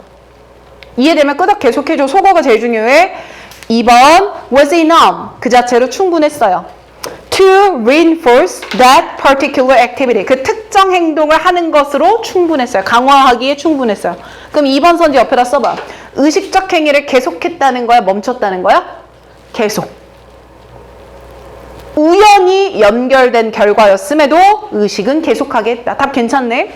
이해되면 끄덕 계속해줘. 속어가 제일 중요해. 2번 was enough, 그 자체로 충분했어요. to reinforce that particular activity, 그 특정 행동을 하는 것으로 충분했어요. 강화하기에 충분했어요. 그럼 2번 선지 옆에다 써봐. 의식적 행위를 계속했다는 거야? 멈췄다는 거야? 계속. 우연히 연결된 결과였음에도 의식은 계속하게 했다. 답 괜찮네?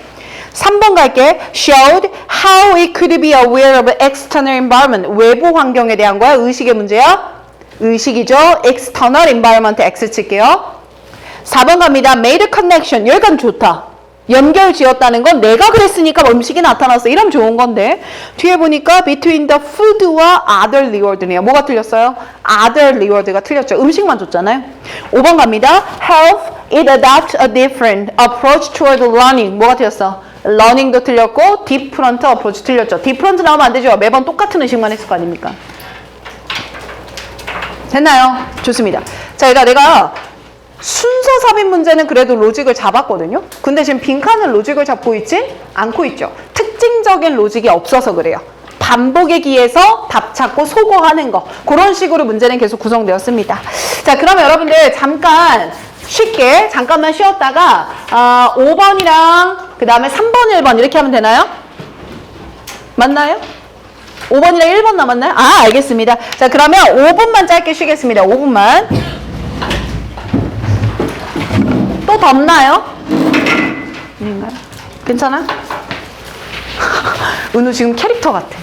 3번 갈게. showed how it could be aware of external environment. 외부 환경에 대한 거야? 의식의 문제야? 의식이죠. external environment X 칠게요. 4번 갑니다. made connection. 여기까지 좋다. 연결 지었다는 건 내가 그랬으니까 음식이 나타났어. 이러면 좋은 건데. 뒤에 보니까 between the food와 other reward네요. 뭐가 틀렸어요? other reward가 틀렸죠. 음식만 줬잖아요. 5번 갑니다. help it adopt a different approach toward learning. 뭐가 틀렸어? learning도 틀렸고 different approach 틀렸죠. different 나오면 안 되죠. 매번 똑같은 의식만 했을 거 아닙니까? 됐나요? 좋습니다. 자, 그러니까 내가 순서 삽입 문제는 그래도 로직을 잡았거든요. 근데 지금 빈칸은 로직을 잡고 있진 않고 있죠. 특징적인 로직이 없어서 그래요. 반복에 기해서 답 찾고 소거하는 거. 그런 식으로 문제는 계속 구성되었습니다. 자, 그러면 여러분들 잠깐 쉽게 잠깐만 쉬었다가 5번이랑 그 다음에 3번, 1번 이렇게 하면 되나요? 맞나요? 5번이랑 1번 남았나요? 아, 알겠습니다. 자, 그러면 5분만 짧게 쉬겠습니다. 5분만. 또 덥나요? 아닌가요? 괜찮아? 은우 지금 캐릭터 같아.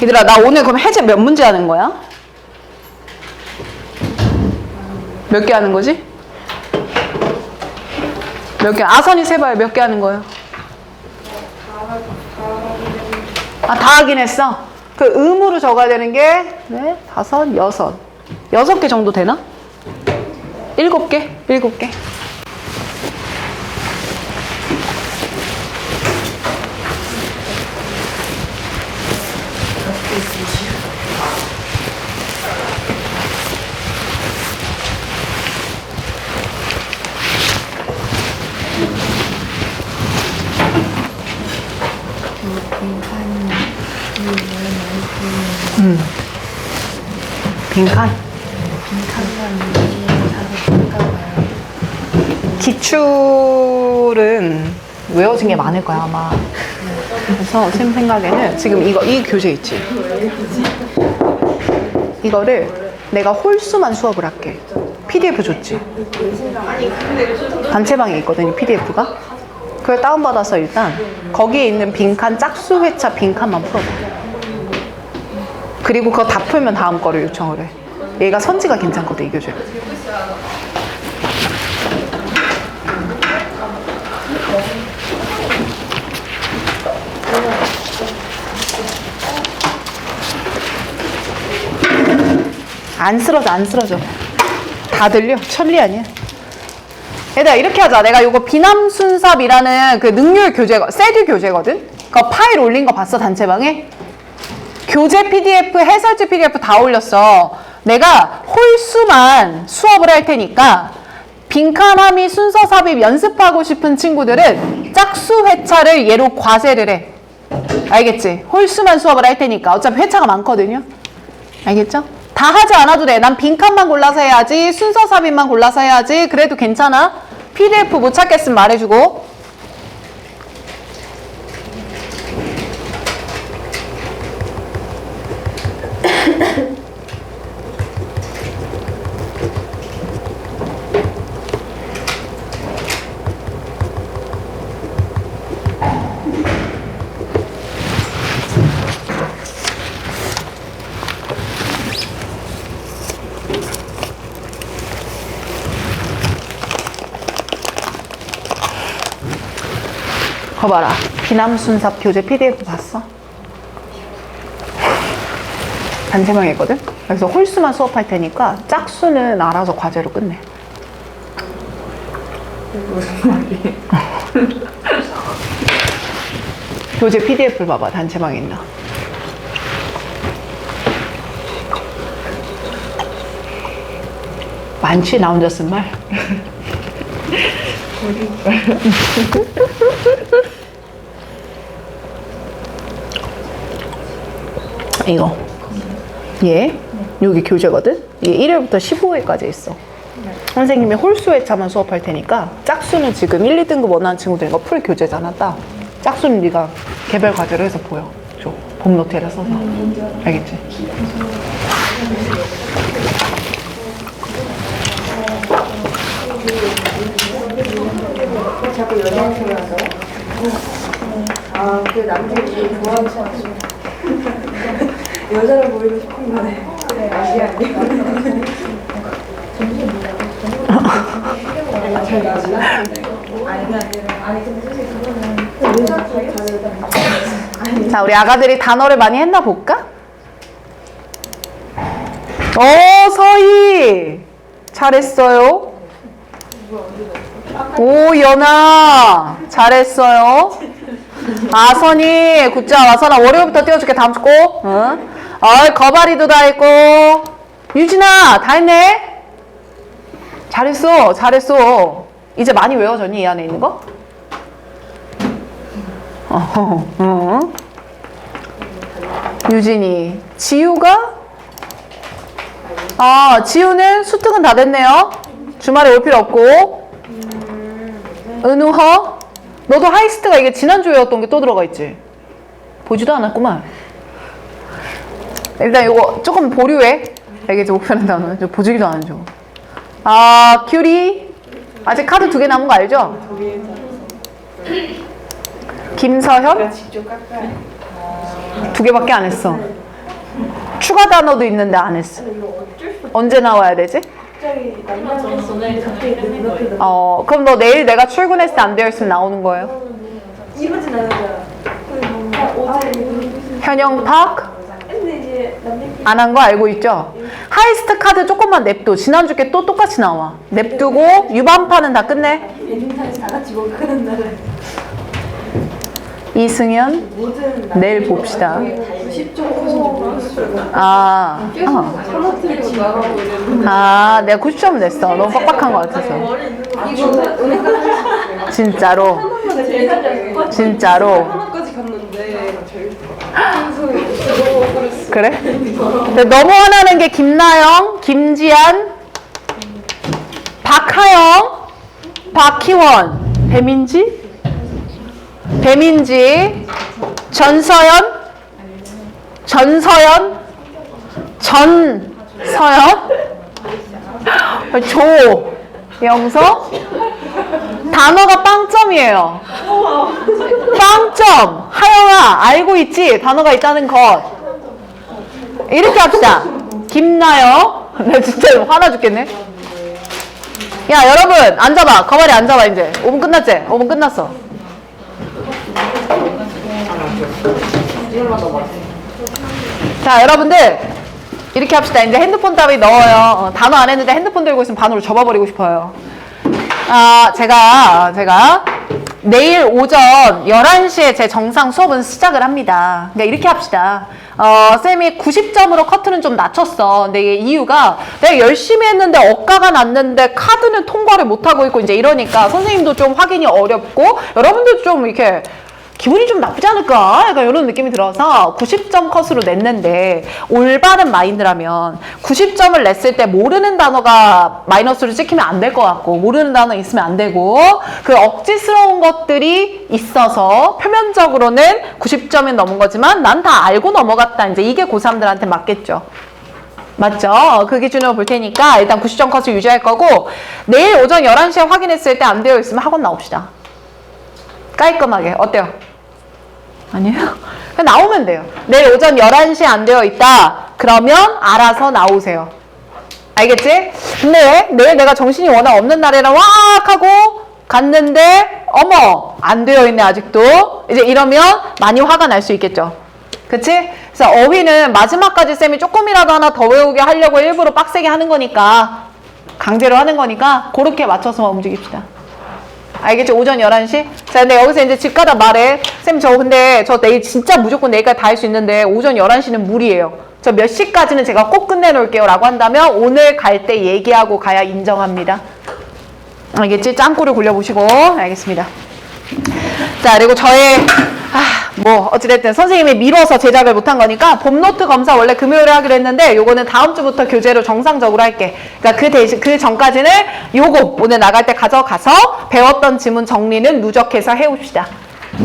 얘들아, 나 오늘 그럼 해제 몇 문제 하는 거야? 몇 개 하는 거지? 몇 개? 아선이 세봐요. 몇 개 하는 거예요? 아, 다 하긴 했어? 그 음으로 적어야 되는 게, 네, 5, 6. 6개 정도 되나? 7개? 7개. 빈칸? 기출은 외워진 게 많을 거야 아마. 그래서 쌤 생각에는 지금 이 교재 있지? 이거를 내가 홀수만 수업을 할게. PDF 줬지? 단체방에 있거든 이 PDF가. 그걸 다운받아서 일단 거기에 있는 빈칸 짝수 회차 빈칸만 풀어봐. 그리고 그거 다 풀면 다음 거를 요청을 해. 얘가 선지가 괜찮거든, 이 교재. 안 쓰러져, 안 쓰러져. 다 들려. 천리 아니야. 얘들아, 이렇게 하자. 내가 이거 비남순삽이라는 그 능률 교재, 세듀 교재거든? 그 파일 올린 거 봤어, 단체방에? 교재 PDF, 해설지 PDF 다 올렸어. 내가 홀수만 수업을 할 테니까 빈칸함이 순서 삽입 연습하고 싶은 친구들은 짝수 회차를 얘로 과세를 해. 알겠지? 홀수만 수업을 할 테니까. 어차피 회차가 많거든요. 알겠죠? 다 하지 않아도 돼. 난 빈칸만 골라서 해야지. 순서 삽입만 골라서 해야지. 그래도 괜찮아. PDF 못 찾겠으면 말해주고. 봐봐라. 비남순삽 교재 PDF 봤어? 단체방에 있거든? 그래서 홀수만 수업할 테니까 짝수는 알아서 과제로 끝내. 무슨 말이에요? 교재 PDF를 봐봐. 단체방에 있나? 많지? 나 혼자 쓴 말? 이거 얘 여기 교재거든? 얘 1회부터 15회까지 있어. 선생님이 홀수 회차만 수업할 테니까 짝수는 지금 1, 2등급 원하는 친구들 이거 풀 교재잖아. 딱 짝수는 네가 개별 과제로 해서 보여 줘. 봄 노트에다 써서. 알겠지? 자꾸 연애하는 소리 하죠? 아, 그 남자들이 좋아하는 사람. 여자를 보이고 싶은 거네. 네, 아니야. 잘 나지나? 아니, 근데 사실 그거는 여자 쪽 자, 우리 아가들이 단어를 많이 했나 볼까? 오, 서희! 잘했어요. 오, 연아! 잘했어요. 아선이, 굿자, 아선아, 월요일부터 띄워줄게. 다음 주 꼭. 응? 거바리도 다 했고. 유진아, 다 했네? 잘했어, 잘했어. 이제 많이 외워졌니? 이 안에 있는 거? 유진이. 지우가? 지우는 수특은 다 됐네요. 주말에 올 필요 없고. 은우허? 너도 하이스트가 이게 지난주에 외웠던 게 또 들어가 있지? 보지도 않았구만. 일단 이거 조금 보류해. 알겠지? 목표는 단어. 보지기도 안 줘. 큐리. 아직 카드 2개 남은 거 알죠? 김서현? 직접 깎아야 2개밖에 안 했어. 추가 단어도 있는데 안 했어. 언제 나와야 되지? 갑자기 남자분이 갑자기 눈앞에 그럼 너 내일 내가 출근했을 때 안 되어 있으면 나오는 거예요? 이러진 않았잖아. 어제 현영팍? 근데 이제 남자끼리 안 한 거 알고 있죠? 하이스트 카드 조금만 냅둬. 지난주 게 또 똑같이 나와. 냅두고 유반파는 다 끝내. 예능사에서 다 같이 먹는 날은 이승현 모든 내일 봅시다. 90점 커서 모르겠어요. 사모트리고 나가고 이랬는데 내가 90점 냈어. 너무 빡빡한 거 같아서. 이거는 은행까지 진짜로? 제일 잘 진짜로? 하나까지 갔는데 제일 너무 그랬어. 그래? 근데 너무 화나는 게 김나영, 김지한, 박하영, 박희원, 배민지, 전서연, 조영서 단어가 빵점이에요. 빵점. 하영아, 알고 있지? 단어가 있다는 것. 이렇게 합시다. 김나영. 나 진짜 화나 죽겠네. 야, 여러분, 앉아봐. 가만히 앉아봐, 이제. 5분 끝났지? 5분 끝났어. 자, 여러분들. 이렇게 합시다. 이제 핸드폰 따위 넣어요. 단어 안 했는데 핸드폰 들고 있으면 반으로 접어버리고 싶어요. 제가 내일 오전 11시에 제 정상 수업은 시작을 합니다. 그러니까 이렇게 합시다. 쌤이 90점으로 커트는 좀 낮췄어. 근데 이게 이유가 내가 열심히 했는데 억가가 났는데 카드는 통과를 못하고 있고 이제 이러니까 선생님도 좀 확인이 어렵고 여러분들도 좀 이렇게 기분이 좀 나쁘지 않을까? 약간 이런 느낌이 들어서 90점 컷으로 냈는데 올바른 마인드라면 90점을 냈을 때 모르는 단어가 마이너스로 찍히면 안 될 것 같고 모르는 단어 있으면 안 되고 그 억지스러운 것들이 있어서 표면적으로는 90점이 넘은 거지만 난 다 알고 넘어갔다. 이제 이게 고3들한테 맞겠죠. 맞죠? 그 기준으로 볼 테니까 일단 90점 컷을 유지할 거고 내일 오전 11시에 확인했을 때 안 되어 있으면 학원 나옵시다. 깔끔하게. 어때요? 아니에요? 그냥 나오면 돼요. 내일 오전 11시에 안 되어 있다. 그러면 알아서 나오세요. 알겠지? 근데 내일 내가 정신이 워낙 없는 날이라 왁 하고 갔는데 어머 안 되어 있네 아직도. 이제 이러면 많이 화가 날 수 있겠죠. 그치? 그래서 어휘는 마지막까지 쌤이 조금이라도 하나 더 외우게 하려고 일부러 빡세게 하는 거니까 강제로 하는 거니까 그렇게 맞춰서 움직입시다. 알겠죠? 오전 11시? 자, 근데 여기서 이제 집 가다 말해. 쌤, 근데 저 내일 진짜 무조건 내일까지 다 할 수 있는데 오전 11시는 무리예요. 저 몇 시까지는 제가 꼭 끝내놓을게요. 라고 한다면 오늘 갈 때 얘기하고 가야 인정합니다. 알겠지? 짱구를 굴려보시고. 알겠습니다. 자, 그리고 저의 어찌됐든 선생님이 미뤄서 제작을 못한 거니까 봄노트 검사 원래 금요일에 하기로 했는데 요거는 다음 주부터 교재로 정상적으로 할게. 그러니까 그 전까지는 요거 오늘 나갈 때 가져가서 배웠던 지문 정리는 누적해서 해옵시다.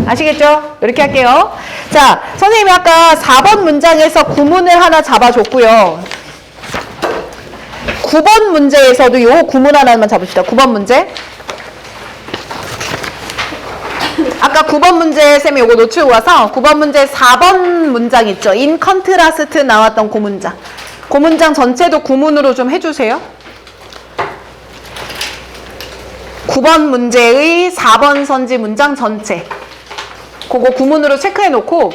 아시겠죠? 이렇게 할게요. 자, 선생님이 아까 4번 문장에서 구문을 하나 잡아줬고요. 9번 문제에서도 요 구문 하나만 잡읍시다. 9번 문제. 아까 9번 문제 쌤이 요거 놓치고 와서 9번 문제 4번 문장 있죠. in contrast 나왔던 그 문장. 그 문장 전체도 구문으로 좀 해주세요. 9번 문제의 4번 선지 문장 전체. 그거 구문으로 체크해 놓고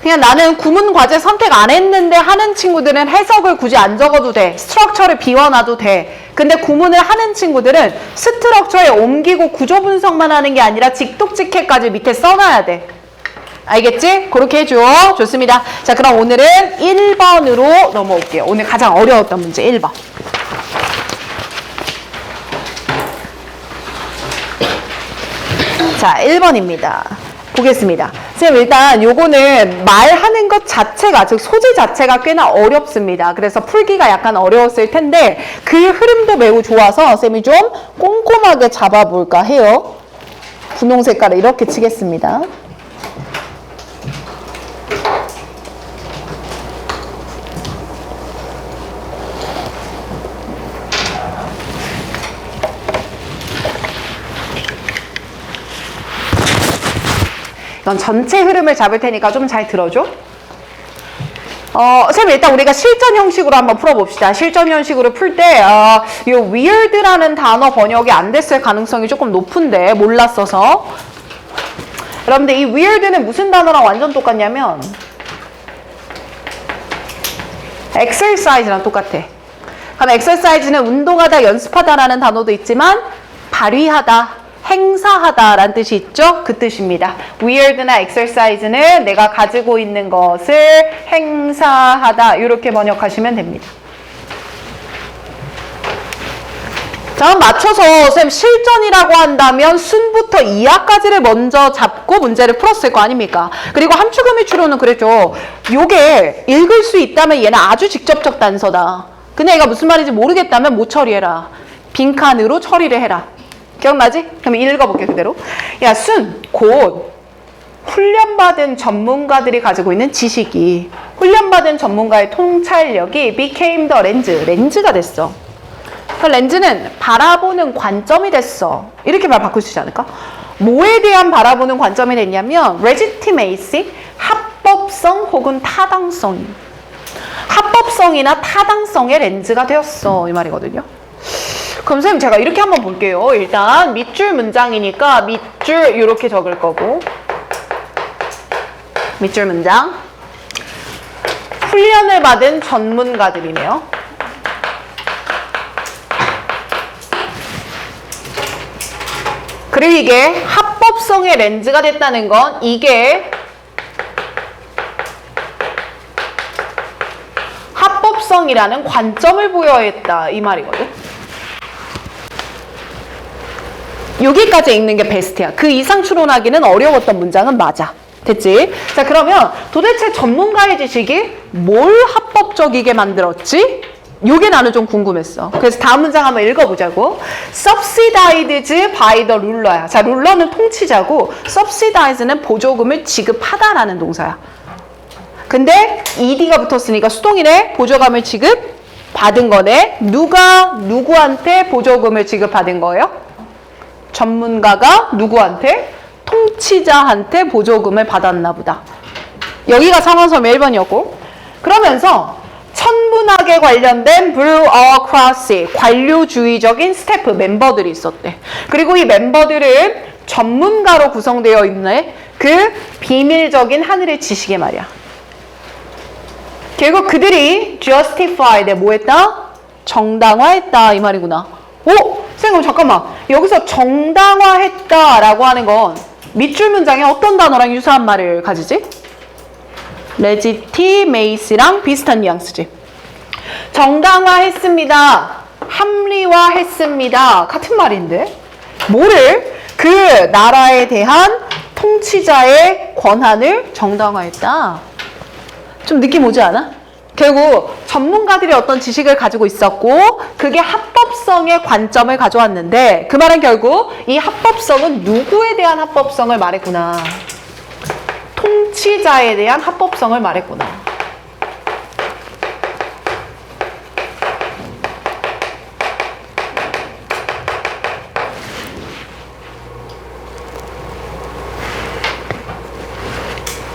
그냥 나는 구문 과제 선택 안 했는데 하는 친구들은 해석을 굳이 안 적어도 돼. 스트럭처를 비워놔도 돼. 근데 구문을 하는 친구들은 스트럭처에 옮기고 구조 분석만 하는 게 아니라 직독직해까지 밑에 써놔야 돼. 알겠지? 그렇게 해줘. 좋습니다. 자, 그럼 오늘은 1번으로 넘어올게요. 오늘 가장 어려웠던 문제 1번. 자, 1번입니다. 보겠습니다. 선생님 일단 요거는 말하는 것 자체가 즉 소재 자체가 꽤나 어렵습니다. 그래서 풀기가 약간 어려웠을 텐데 그 흐름도 매우 좋아서 쌤이 좀 꼼꼼하게 잡아볼까 해요. 분홍 색깔을 이렇게 치겠습니다. 이건 전체 흐름을 잡을 테니까 좀 잘 들어줘. 선생님 일단 우리가 실전 형식으로 한번 풀어봅시다. 실전 형식으로 풀 때 이 weird라는 단어 번역이 안 됐을 가능성이 조금 높은데 몰랐어서. 여러분들 이 weird는 무슨 단어랑 완전 똑같냐면 exercise랑 똑같아. 그럼 exercise는 운동하다, 연습하다라는 단어도 있지만 발휘하다, 행사하다라는 뜻이 있죠? 그 뜻입니다. weird나 exercise는 내가 가지고 있는 것을 행사하다 이렇게 번역하시면 됩니다. 자, 맞춰서 쌤 실전이라고 한다면 순부터 이하까지를 먼저 잡고 문제를 풀었을 거 아닙니까? 그리고 함축음의 추론은 그랬죠. 요게 읽을 수 있다면 얘는 아주 직접적 단서다. 근데 얘가 무슨 말인지 모르겠다면 못 처리해라. 빈칸으로 처리를 해라. 기억나지? 그럼 읽어볼게 그대로. 야, 곧 훈련받은 전문가들이 가지고 있는 지식이 훈련받은 전문가의 통찰력이 became the lens, 렌즈가 됐어. 그 렌즈는 바라보는 관점이 됐어. 이렇게 말 바꿀 수 있지 않을까? 뭐에 대한 바라보는 관점이 됐냐면 legitimacy, 합법성 혹은 타당성이. 합법성이나 타당성의 렌즈가 되었어. 이 말이거든요. 그럼 선생님 제가 이렇게 한번 볼게요. 일단 밑줄 문장이니까 밑줄 이렇게 적을 거고 밑줄 문장 훈련을 받은 전문가들이네요. 그리고 이게 합법성의 렌즈가 됐다는 건 이게 합법성이라는 관점을 부여했다 이 말이거든. 여기까지 읽는 게 베스트야. 그 이상 추론하기는 어려웠던 문장은 맞아. 됐지? 자, 그러면 도대체 전문가의 지식이 뭘 합법적이게 만들었지? 요게 나는 좀 궁금했어. 그래서 다음 문장 한번 읽어보자고. Subsidized by the ruler야. 자, 룰러는 통치자고 subsidize는 보조금을 지급하다라는 동사야. 근데 ed가 붙었으니까 수동이네. 보조금을 지급받은 거네. 누가 누구한테 보조금을 지급받은 거예요? 전문가가 누구한테? 통치자한테 보조금을 받았나 보다. 여기가 상황설명 1번이었고 그러면서 천문학에 관련된 bureaucracy, 관료주의적인 스태프, 멤버들이 있었대. 그리고 이 멤버들은 전문가로 구성되어 있네. 그 비밀적인 하늘의 지식의 말이야. 결국 그들이 justified, 뭐 했다? 정당화했다 이 말이구나. 오! 선생님 잠깐만. 여기서 정당화했다라고 하는 건 밑줄 문장에 어떤 단어랑 유사한 말을 가지지? legitimacy랑 비슷한 뉘앙스지. 정당화했습니다. 합리화했습니다. 같은 말인데 뭐를? 그 나라에 대한 통치자의 권한을 정당화했다. 좀 느낌 오지 않아? 결국 전문가들이 어떤 지식을 가지고 있었고 그게 합법성의 관점을 가져왔는데 그 말은 결국 이 합법성은 누구에 대한 합법성을 말했구나. 통치자에 대한 합법성을 말했구나.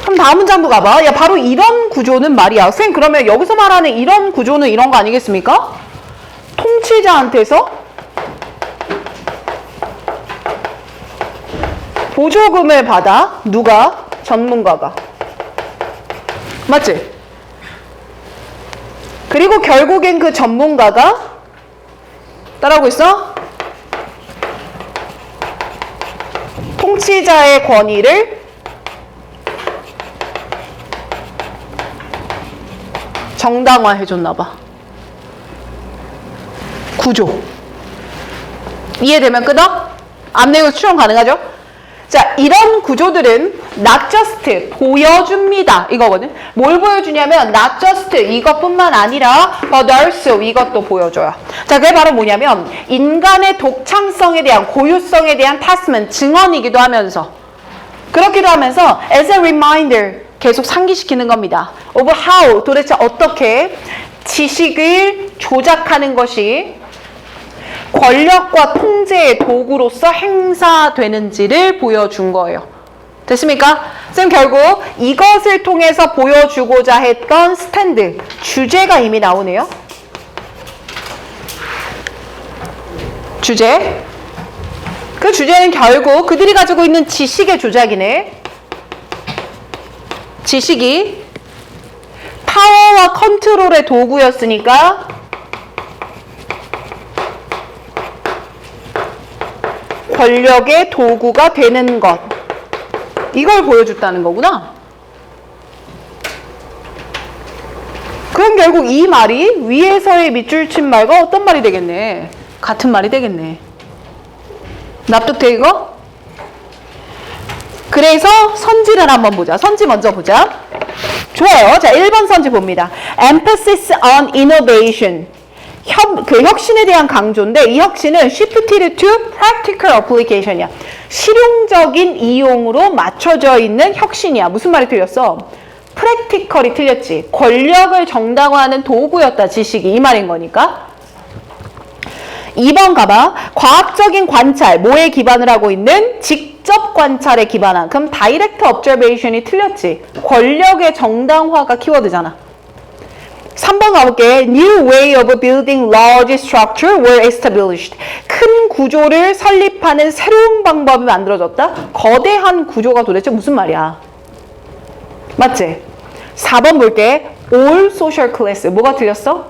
그럼 다음 문장도 가봐. 야, 바로 이런 구조는 말이야. 선생님, 그러면 여기서 말하는 이런 구조는 이런 거 아니겠습니까? 통치자한테서 보조금을 받아. 누가? 전문가가. 맞지? 그리고 결국엔 그 전문가가 따라오고 있어? 통치자의 권위를 정당화해줬나봐. 구조. 이해되면 끄덕? 앞 내용 추론 가능하죠? 자, 이런 구조들은 not just 보여줍니다. 이거거든. 뭘 보여주냐면 not just 이것뿐만 아니라 but also 이것도 보여줘요. 자, 그게 바로 뭐냐면 인간의 독창성에 대한 고유성에 대한 타스먼 증언이기도 하면서 그렇기도 하면서 as a reminder 계속 상기시키는 겁니다. of how 도대체 어떻게 지식을 조작하는 것이 권력과 통제의 도구로서 행사되는지를 보여준 거예요. 됐습니까? 쌤 결국 이것을 통해서 보여주고자 했던 스탠드, 주제가 이미 나오네요. 주제. 그 주제는 결국 그들이 가지고 있는 지식의 조작이네. 지식이 파워와 컨트롤의 도구였으니까 권력의 도구가 되는 것. 이걸 보여줬다는 거구나. 그럼 결국 이 말이 위에서의 밑줄 친 말과 어떤 말이 되겠네? 같은 말이 되겠네. 납득돼 이거? 그래서 선지를 한번 보자. 선지 먼저 보자. 좋아요. 자, 1번 선지 봅니다. Emphasis on innovation. 그 혁신에 대한 강조인데 이 혁신은 shifted to practical application이야. 실용적인 이용으로 맞춰져 있는 혁신이야. 무슨 말이 틀렸어? practical이 틀렸지. 권력을 정당화하는 도구였다. 지식이. 이 말인 거니까. 2번 가봐. 과학적인 관찰, 뭐에 기반을 하고 있는 직접 관찰에 기반한. 그럼 direct observation이 틀렸지. 권력의 정당화가 키워드잖아. 3번 가볼게. New way of building large structure were established. 큰 구조를 설립하는 새로운 방법이 만들어졌다. 거대한 구조가 도대체 무슨 말이야? 맞지? 4번 볼게. All social class. 뭐가 틀렸어?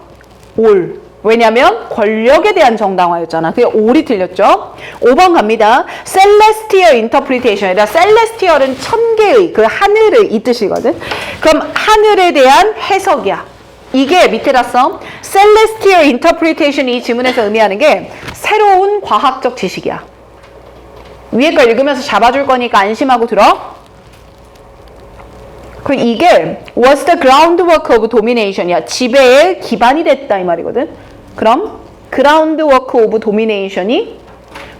All. 왜냐면 권력에 대한 정당화였잖아. 그게 all이 틀렸죠? 5번 갑니다. Celestial interpretation이라 celestial은 천개의 그 하늘의 이 뜻이거든. 그럼 하늘에 대한 해석이야. 이게 밑에다 써. Celestial interpretation 이 지문에서 의미하는 게 새로운 과학적 지식이야. 위에 거 읽으면서 잡아줄 거니까 안심하고 들어. 그럼 이게 was the groundwork of domination이야. 지배의 기반이 됐다 이 말이거든. 그럼 groundwork of domination이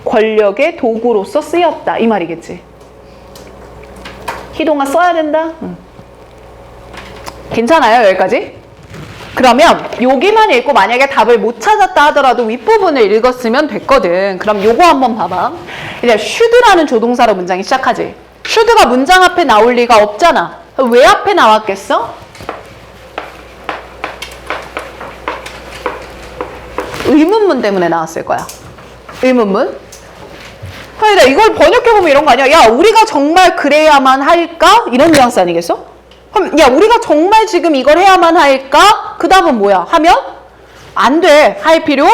권력의 도구로서 쓰였다 이 말이겠지. 희동아 써야 된다? 괜찮아요 여기까지? 그러면 여기만 읽고 만약에 답을 못 찾았다 하더라도 윗부분을 읽었으면 됐거든. 그럼 요거 한번 봐봐. 이제 should라는 조동사로 문장이 시작하지. should가 문장 앞에 나올 리가 없잖아. 왜 앞에 나왔겠어? 의문문 때문에 나왔을 거야. 의문문? 그러니까 이걸 번역해보면 이런 거 아니야? 야, 우리가 정말 그래야만 할까? 이런 뉘앙스 아니겠어? 그럼 야, 우리가 정말 지금 이걸 해야만 할까? 그 다음은 뭐야? 하면? 안 돼. 할 필요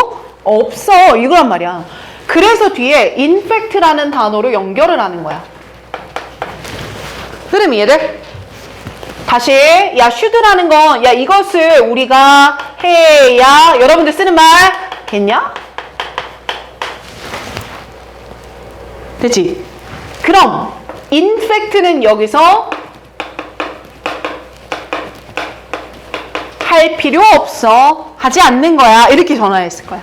없어. 이거란 말이야. 그래서 뒤에 in fact라는 단어로 연결을 하는 거야. 흐름 이해돼? 다시 야 should라는 건 야 이것을 우리가 해야 여러분들 쓰는 말 겠냐? 됐지? 그럼 in fact는 여기서 할 필요 없어. 하지 않는 거야. 이렇게 전화했을 거야.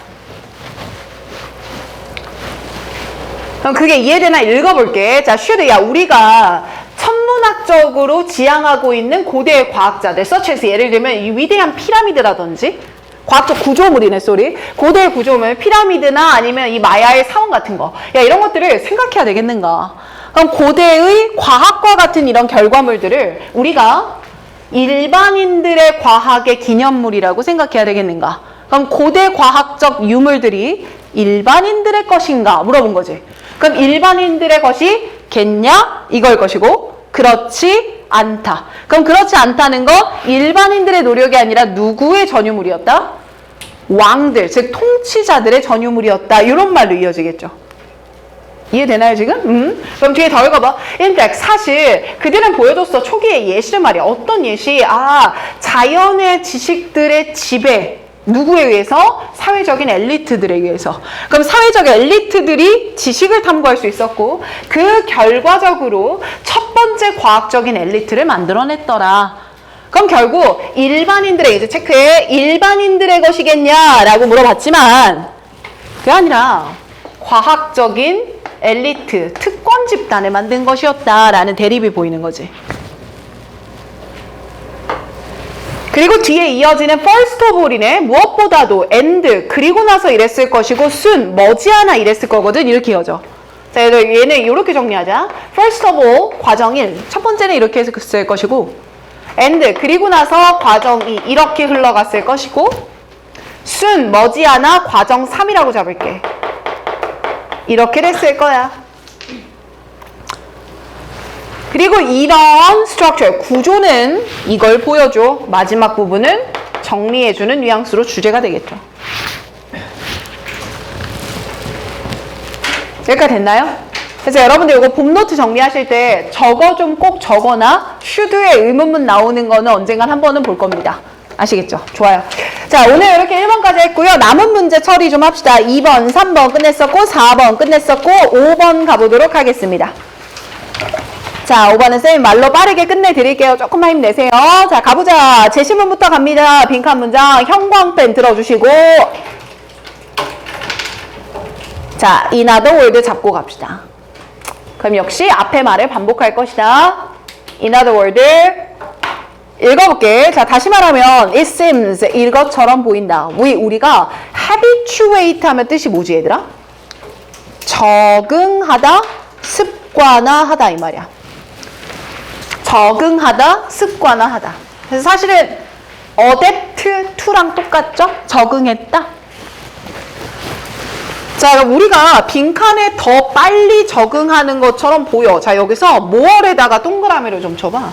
그럼 그게 이해되나 읽어볼게. 자, should. 야, 우리가 천문학적으로 지향하고 있는 고대 과학자들, such as 예를 들면 이 위대한 피라미드라든지 과학적 구조물이네, 쏘리. 고대 구조물, 피라미드나 아니면 이 마야의 사원 같은 거. 야, 이런 것들을 생각해야 되겠는가. 그럼 고대의 과학과 같은 이런 결과물들을 우리가 일반인들의 과학의 기념물이라고 생각해야 되겠는가? 그럼 고대 과학적 유물들이 일반인들의 것인가? 물어본 거지. 그럼 일반인들의 것이 겠냐? 이걸 것이고 그렇지 않다. 그럼 그렇지 않다는 거 일반인들의 노력이 아니라 누구의 전유물이었다? 왕들, 즉 통치자들의 전유물이었다. 이런 말로 이어지겠죠. 이해되나요 지금? 그럼 뒤에 더 읽어봐. In fact, 사실 그들은 보여줬어. 초기의 예시를 말이야. 어떤 예시? 아, 자연의 지식들의 지배. 누구에 의해서? 사회적인 엘리트들에 의해서. 그럼 사회적 엘리트들이 지식을 탐구할 수 있었고 그 결과적으로 첫 번째 과학적인 엘리트를 만들어냈더라. 그럼 결국 일반인들의 이제 체크해. 일반인들의 것이겠냐라고 물어봤지만 그게 아니라 과학적인 엘리트, 특권 집단을 만든 것이었다라는 대립이 보이는 거지. 그리고 뒤에 이어지는 first of all이네. 무엇보다도 and, 그리고 나서 이랬을 것이고 soon, 머지않아 이랬을 거거든. 이렇게 이어져. 자, 얘는 이렇게 정리하자. first of all, 과정 1. 첫 번째는 이렇게 했을 것이고 and, 그리고 나서 과정 2. 이렇게 흘러갔을 것이고 soon, 머지않아 과정 3이라고 잡을게. 이렇게 됐을 거야. 그리고 이런 structure, 구조는 이걸 보여줘. 마지막 부분은 정리해주는 뉘앙스로 주제가 되겠죠. 여기까지 됐나요? 그래서 여러분들 이거 봄노트 정리하실 때 저거 좀 꼭 적어놔. should의 의문문 나오는 거는 언젠간 한 번은 볼 겁니다. 아시겠죠? 좋아요. 자, 오늘 이렇게 1번까지 했고요. 남은 문제 처리 좀 합시다. 2번, 3번 끝냈었고 4번 끝냈었고 5번 가보도록 하겠습니다. 자, 5번은 쌤이 말로 빠르게 끝내드릴게요. 조금만 힘내세요. 자, 가보자. 제시문부터 갑니다. 빈칸 문장 형광펜 들어주시고 자, in other words 잡고 갑시다. 그럼 역시 앞에 말을 반복할 것이다. in other words 읽어볼게. 자, 다시 말하면 it seems 이것처럼 보인다. 우리가 habituate 하면 뜻이 뭐지 얘들아? 적응하다, 습관 습관화하다 이 말이야. 적응하다, 습관화하다. 그래서 사실은 adapt to랑 똑같죠? 적응했다. 자, 그럼 우리가 빈칸에 더 빨리 적응하는 것처럼 보여. 자, 여기서 more에다가 동그라미를 좀 쳐봐.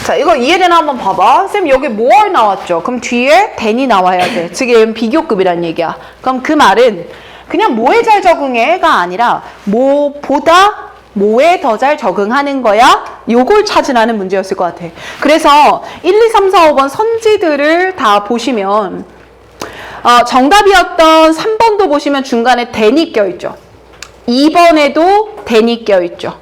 자, 이거 이해되나 한번 봐봐. 쌤, 여기 more 나왔죠? 그럼 뒤에 than이 나와야 돼. 지금 비교급이란 얘기야. 그럼 그 말은 그냥 뭐에 잘 적응해가 아니라 뭐보다 뭐에 더 잘 적응하는 거야? 요걸 찾으라는 문제였을 것 같아. 그래서 1, 2, 3, 4, 5번 선지들을 다 보시면 정답이었던 3번도 보시면 중간에 than이 껴있죠. 2번에도 than이 껴있죠.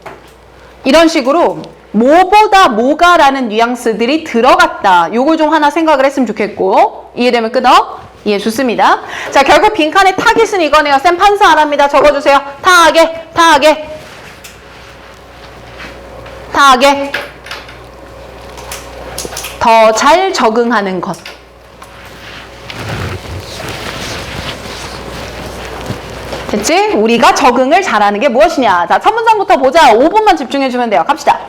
이런 식으로 뭐보다 뭐가라는 뉘앙스들이 들어갔다. 요걸 좀 하나 생각을 했으면 좋겠고 이해되면 끊어? 예, 좋습니다. 자, 결국 빈칸의 타깃은 이거네요. 쌤 판사 안 합니다. 적어주세요. 타겟, 타겟, 타겟. 더 잘 적응하는 것. 됐지? 우리가 적응을 잘하는 게 무엇이냐. 자, 첫 문장부터 보자. 5분만 집중해주면 돼요. 갑시다.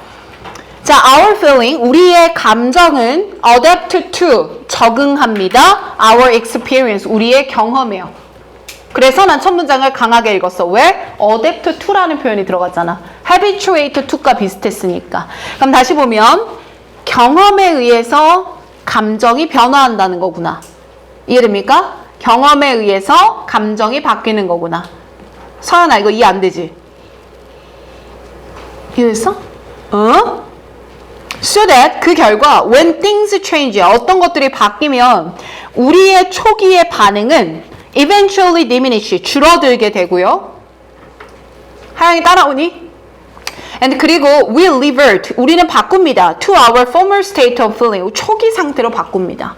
자, our feeling, 우리의 감정은 adapt to, 적응합니다. our experience, 우리의 경험이에요. 그래서 난 첫 문장을 강하게 읽었어. 왜? adapt to라는 표현이 들어갔잖아. habituate to가 비슷했으니까. 그럼 다시 보면 경험에 의해서 감정이 변화한다는 거구나. 이해됩니까? 경험에 의해서 감정이 바뀌는 거구나. 서연아, 이거 이해 안 되지? 이해했어? 어? So that 그 결과 when things change, 어떤 것들이 바뀌면 우리의 초기의 반응은 eventually diminish, 줄어들게 되고요. 하영이 따라오니? And 그리고 we revert, 우리는 바꿉니다. To our former state of feeling, 초기 상태로 바꿉니다.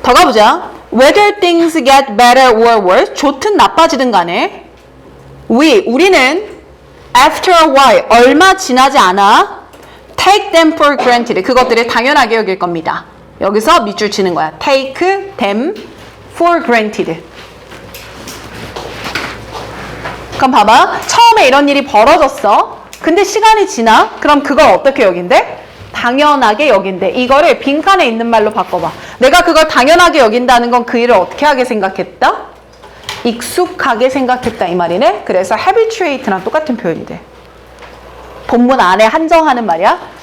더 가보자. Whether things get better or worse, 좋든 나빠지든 간에 우리는 after a while, 얼마 지나지 않아 take them for granted, 그것들을 당연하게 여길 겁니다. 여기서 밑줄 치는 거야. take them for granted. 그럼 봐봐. 처음에 이런 일이 벌어졌어. 근데 시간이 지나? 그럼 그걸 어떻게 여긴대? 당연하게 여긴대. 이거를 빈칸에 있는 말로 바꿔봐. 내가 그걸 당연하게 여긴다는 건 그 일을 어떻게 하게 생각했다? 익숙하게 생각했다 이 말이네. 그래서 habituate랑 똑같은 표현이 돼. 본문 안에 한정하는 말이야.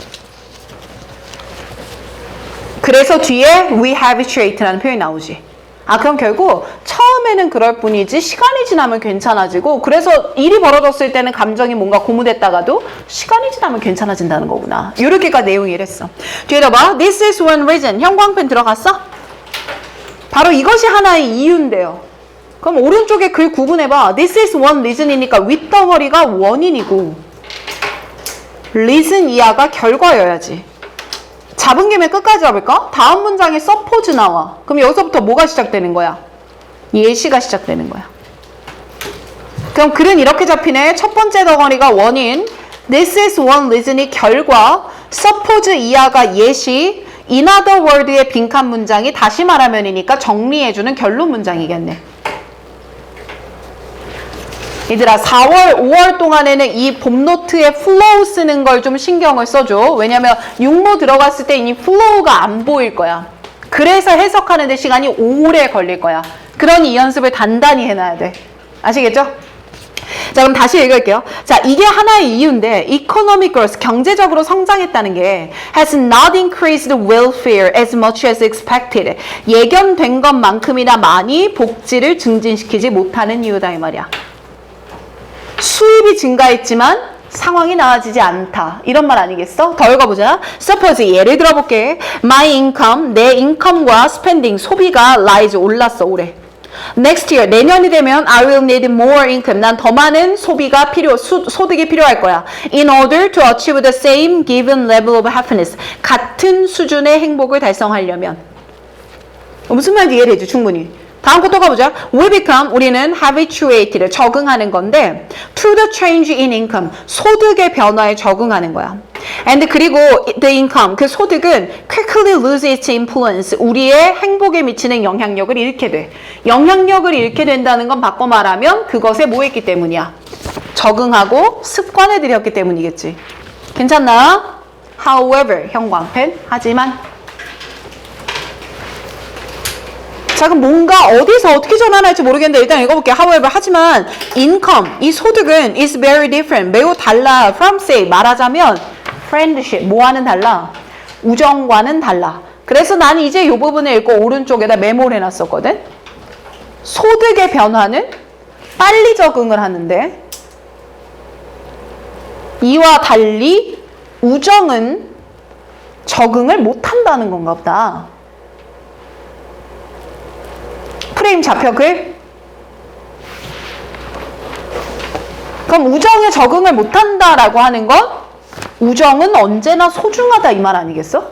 그래서 뒤에 we habituate라는 표현이 나오지. 아, 그럼 결국 처음에는 그럴 뿐이지 시간이 지나면 괜찮아지고, 그래서 일이 벌어졌을 때는 감정이 뭔가 고무됐다가도 시간이 지나면 괜찮아진다는 거구나. 이렇게까지 내용이 이랬어. 뒤에다 봐. This is one reason. 형광펜 들어갔어? 바로 이것이 하나의 이유인데요. 그럼 오른쪽에 글 구분해봐. This is one reason이니까 윗덩어리가 원인이고 reason 이하가 결과여야지. 잡은 김에 끝까지 가볼까? 다음 문장에 suppose 나와. 그럼 여기서부터 뭐가 시작되는 거야? 예시가 시작되는 거야. 그럼 글은 이렇게 잡히네. 첫 번째 덩어리가 원인, this is one reason이 결과, suppose 이하가 예시, in other word의 빈칸 문장이 다시 말하면이니까 정리해주는 결론 문장이겠네. 얘들아, 4월, 5월 동안에는 이 봄노트에 flow 쓰는 걸 좀 신경을 써줘. 왜냐면 육모 들어갔을 때 이 flow가 안 보일 거야. 그래서 해석하는 데 시간이 오래 걸릴 거야. 그러니 이 연습을 단단히 해놔야 돼. 아시겠죠? 자, 그럼 다시 읽을게요. 자, 이게 하나의 이유인데 economic growth, 경제적으로 성장했다는 게 has not increased welfare as much as expected. 예견된 것만큼이나 많이 복지를 증진시키지 못하는 이유다 이 말이야. 수입이 증가했지만 상황이 나아지지 않다. 이런 말 아니겠어? 더 읽어보자. Suppose, 예를 들어볼게. My income, 내 인컴과 spending, 소비가 rise, 올랐어, 올해. Next year, 내년이 되면 I will need more income. 난 더 많은 소비가 소득이 필요할 거야. In order to achieve the same given level of happiness. 같은 수준의 행복을 달성하려면. 무슨 말인지 이해를 해줘, 충분히. 다음 거 또 가보자. We become, 우리는 habituated, 적응하는 건데 to the change in income, 소득의 변화에 적응하는 거야. And 그리고 the income, 그 소득은 quickly lose its influence. 우리의 행복에 미치는 영향력을 잃게 돼. 영향력을 잃게 된다는 건 바꿔 말하면 그것에 뭐 했기 때문이야? 적응하고 습관을 들였기 때문이겠지. 괜찮나? However, 형광펜. 하지만. 자, 그럼 뭔가 어디서 어떻게 전환할지 모르겠는데 일단 읽어볼게요. However, 하지만 income, 이 소득은 is very different. 매우 달라. From say, 말하자면 friendship, 뭐와는 달라? 우정과는 달라. 그래서 나는 이제 이 부분을 읽고 오른쪽에다 메모를 해놨었거든. 소득의 변화는 빨리 적응을 하는데 이와 달리 우정은 적응을 못한다는 건가 보다. 프레임 잡혀 글? 그럼 우정에 적응을 못한다라고 하는 건 우정은 언제나 소중하다 이 말 아니겠어?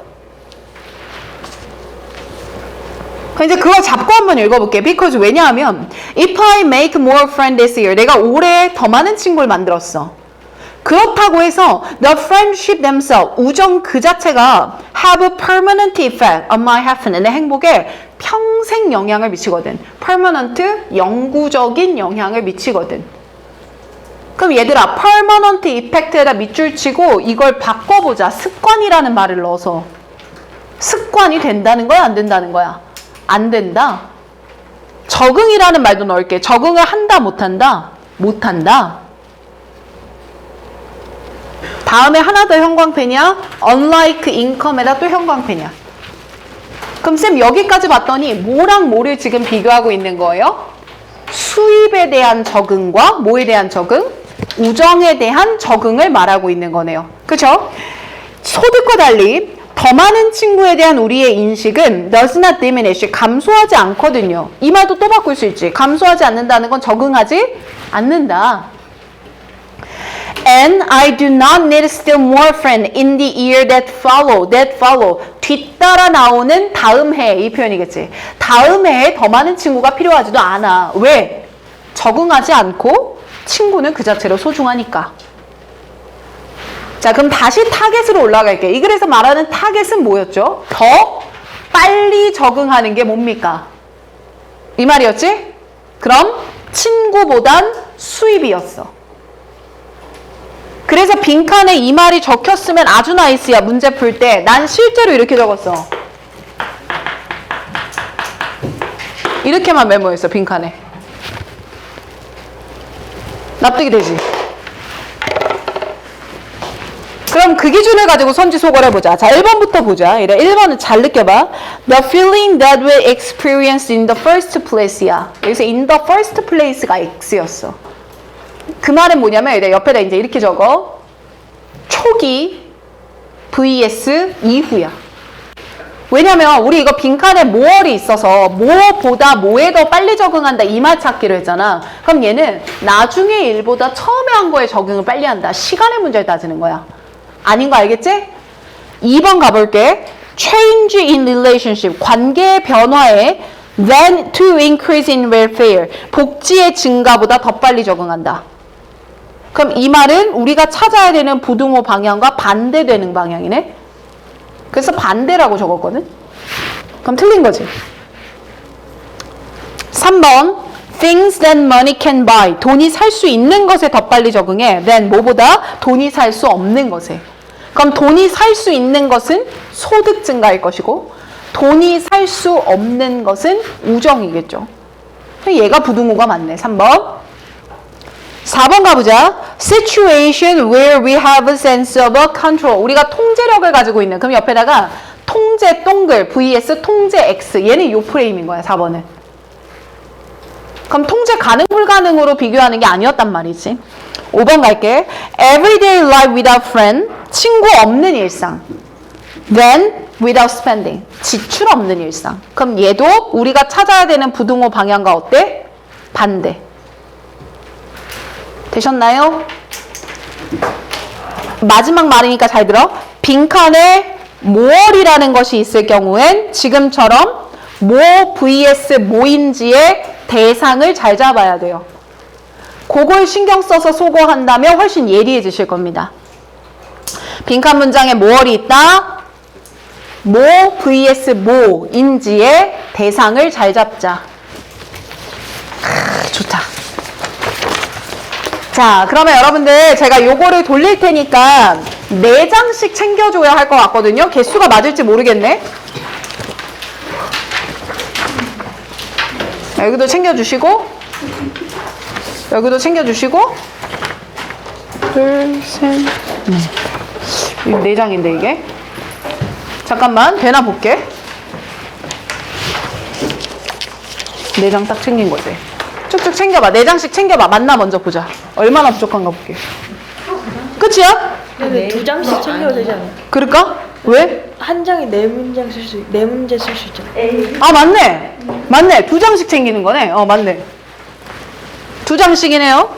그럼 이제 그걸 잡고 한번 읽어볼게. Because 왜냐하면 if I make more friends this year, 내가 올해 더 많은 친구를 만들었어. 그렇다고 해서 the friendship themselves, 우정 그 자체가 have a permanent effect on my happiness, 내 행복에 평생 영향을 미치거든. permanent, 영구적인 영향을 미치거든. 그럼 얘들아, permanent effect에다 밑줄 치고 이걸 바꿔보자. 습관이라는 말을 넣어서. 습관이 된다는 거야, 안 된다는 거야? 안 된다. 적응이라는 말도 넣을게. 적응을 한다, 못한다? 못한다. 다음에 하나 더 형광펜이야. unlike income에다 또 형광펜이야. 그럼 쌤 여기까지 봤더니 뭐랑 뭐를 지금 비교하고 있는 거예요? 수입에 대한 적응과 뭐에 대한 적응? 우정에 대한 적응을 말하고 있는 거네요. 그쵸? 소득과 달리 더 많은 친구에 대한 우리의 인식은 does not diminish, 감소하지 않거든요. 이 말도 또 바꿀 수 있지. 감소하지 않는다는 건 적응하지 않는다. And I do not need still more friends in the year that follow. 뒤따라 나오는 다음 해, 이 표현이겠지. 다음 해에 더 많은 친구가 필요하지도 않아. 왜? 적응하지 않고 친구는 그 자체로 소중하니까. 자, 그럼 다시 타겟으로 올라갈게. 이 글에서 말하는 타겟은 뭐였죠? 더 빨리 적응하는 게 뭡니까? 이 말이었지? 그럼 친구보단 수입이었어. 그래서 빈칸에 이 말이 적혔으면 아주 나이스야. 문제 풀 때. 난 실제로 이렇게 적었어. 이렇게만 메모했어. 빈칸에. 납득이 되지? 그럼 그 기준을 가지고 선지소거해보자. 자, 1번부터 보자. 이래 1번은 잘 느껴봐. The feeling that we experienced in the first place야. 여기서 in the first place가 X였어. 그 말은 뭐냐면 이래 옆에다 이제 이렇게 적어. 초기 vs 이후야. 왜냐면 우리 이거 빈칸에 more이 있어서 more보다 뭐에 더 빨리 적응한다 이 말 찾기로 했잖아. 그럼 얘는 나중에 일보다 처음에 한 거에 적응을 빨리 한다. 시간의 문제를 따지는 거야. 아닌 거 알겠지? 2번 가볼게. Change in relationship, 관계의 변화에 than to increase in welfare, 복지의 증가보다 더 빨리 적응한다. 그럼 이 말은 우리가 찾아야 되는 부등호 방향과 반대되는 방향이네. 그래서 반대라고 적었거든. 그럼 틀린 거지. 3번 things that money can buy, 돈이 살 수 있는 것에 더 빨리 적응해 than 뭐보다 돈이 살 수 없는 것에. 그럼 돈이 살 수 있는 것은 소득 증가일 것이고 돈이 살 수 없는 것은 우정이겠죠. 얘가 부등호가 맞네. 3번. 4번 가보자. Situation where we have a sense of control. 우리가 통제력을 가지고 있는. 그럼 옆에다가 통제 동글 vs 통제 x. 얘는 요 프레임인 거야. 4번은. 그럼 통제 가능 불가능으로 비교하는 게 아니었단 말이지. 5번 갈게. Everyday life without friend. 친구 없는 일상. Then without spending. 지출 없는 일상. 그럼 얘도 우리가 찾아야 되는 부등호 방향과 어때? 반대. 되셨나요? 마지막 말이니까 잘 들어. 빈칸에 more이라는 것이 있을 경우엔 지금처럼 뭐 vs 뭐인지의 대상을 잘 잡아야 돼요. 그걸 신경 써서 소거한다면 훨씬 예리해지실 겁니다. 빈칸 문장에 뭐얼이 있다? 뭐 vs 뭐인지의 대상을 잘 잡자. 좋다. 자, 그러면 여러분들 제가 요거를 돌릴 테니까 4장씩 챙겨줘야 할 것 같거든요. 개수가 맞을지 모르겠네. 여기도 챙겨주시고, 여기도 챙겨주시고, 둘, 셋, 넷. 4장인데 이게. 잠깐만, 되나 볼게. 4장 딱 챙긴 거지. 쭉쭉 챙겨봐. 4장씩 챙겨봐. 맞나 먼저 보자. 얼마나 부족한가 볼게. 끝이야? 근데 2장씩 챙겨도 되지 않아요? 그럴까? 왜? 한 장에 4문장 쓸 수, 4문제 쓸 수 있잖아요. 아, 맞네. 맞네. 2장씩 챙기는 거네. 맞네. 2장씩이네요.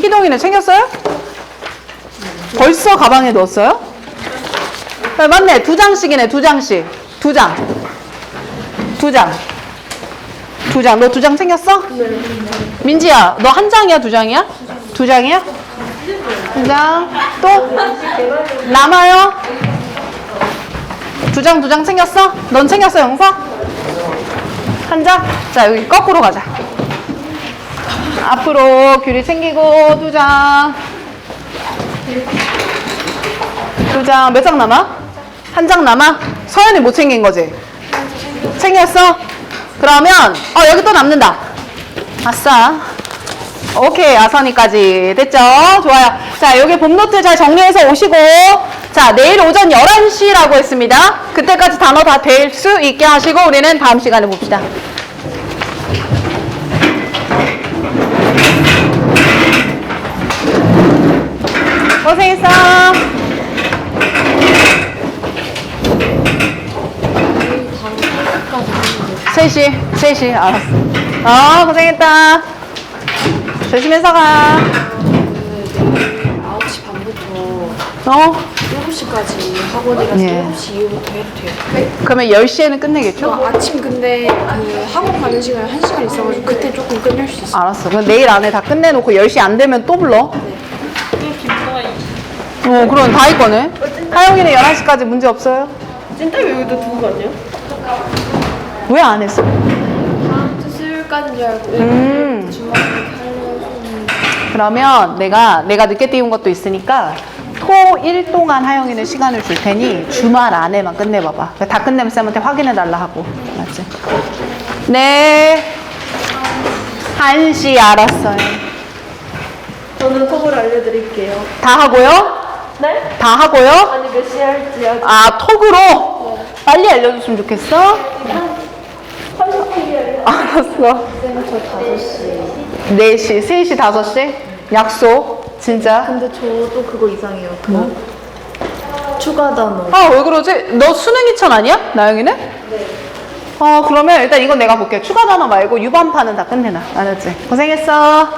희동이는 챙겼어요? 벌써 가방에 넣었어요? 네, 맞네. 2장씩이네. 2장씩. 2장. 2장. 2장. 너 2장 챙겼어? 네. 민지야, 너 1장이야? 2장이야? 2장이야? 2장. 또? 남아요? 2장 챙겼어? 넌 챙겼어, 영서? 1장? 자, 여기 거꾸로 가자. 앞으로 귤이 챙기고 2장. 2장. 몇 장 남아? 1장 남아? 서연이 못 챙긴 거지? 챙겼어? 그러면 여기 또 남는다. 아싸. 오케이, 아선이까지 됐죠? 좋아요. 자, 여기 봄노트 잘 정리해서 오시고, 자, 내일 오전 11시라고 했습니다. 그때까지 단어 다 될 수 있게 하시고 우리는 다음 시간에 봅시다. 고생했어. 3시, 알았어. 고생했다. 조심해서 가. 9시 반부터 7시까지 학원이라서 예. 7시 이후부터 해도 돼요. 그러면 10시에는 끝내겠죠? 아침 근데 그 학원 가는 시간에 1시간 있어가지고 그때 조금 끝낼 수 있어요. 알았어. 그럼 내일 안에 다 끝내놓고 10시 안 되면 또 불러. 그럼 다 있거네. 하영이는 11시까지 문제 없어요? 찐따이 여기도 두고 가냐? 왜 안 했어? 다음 주 수요일까지인 줄 알고 주말에 하려고. 그러면 내가 늦게 띄운 것도 있으니까 토1 동안 하영이는 시간을 줄 테니 주말 안에만 끝내봐봐. 다 끝내면 쌤한테 확인해달라 하고. 맞지? 네. 1시 알았어요. 저는 톡을 알려드릴게요. 다 하고요? 네? 다 하고요? 아니 몇 시에 할지 아직. 톡으로? 네. 빨리 알려줬으면 좋겠어? 30분이에요. 알았어. 쌤, 저 5시. 4시, 3시, 5시? 약속. 진짜? 근데 저도 그거 이상해요. 추가 단어. 왜 그러지? 너 수능 2천 아니야? 나영이는? 네. 그러면 일단 이건 내가 볼게. 추가 단어 말고 유반파는 다 끝내놔. 알았지? 고생했어.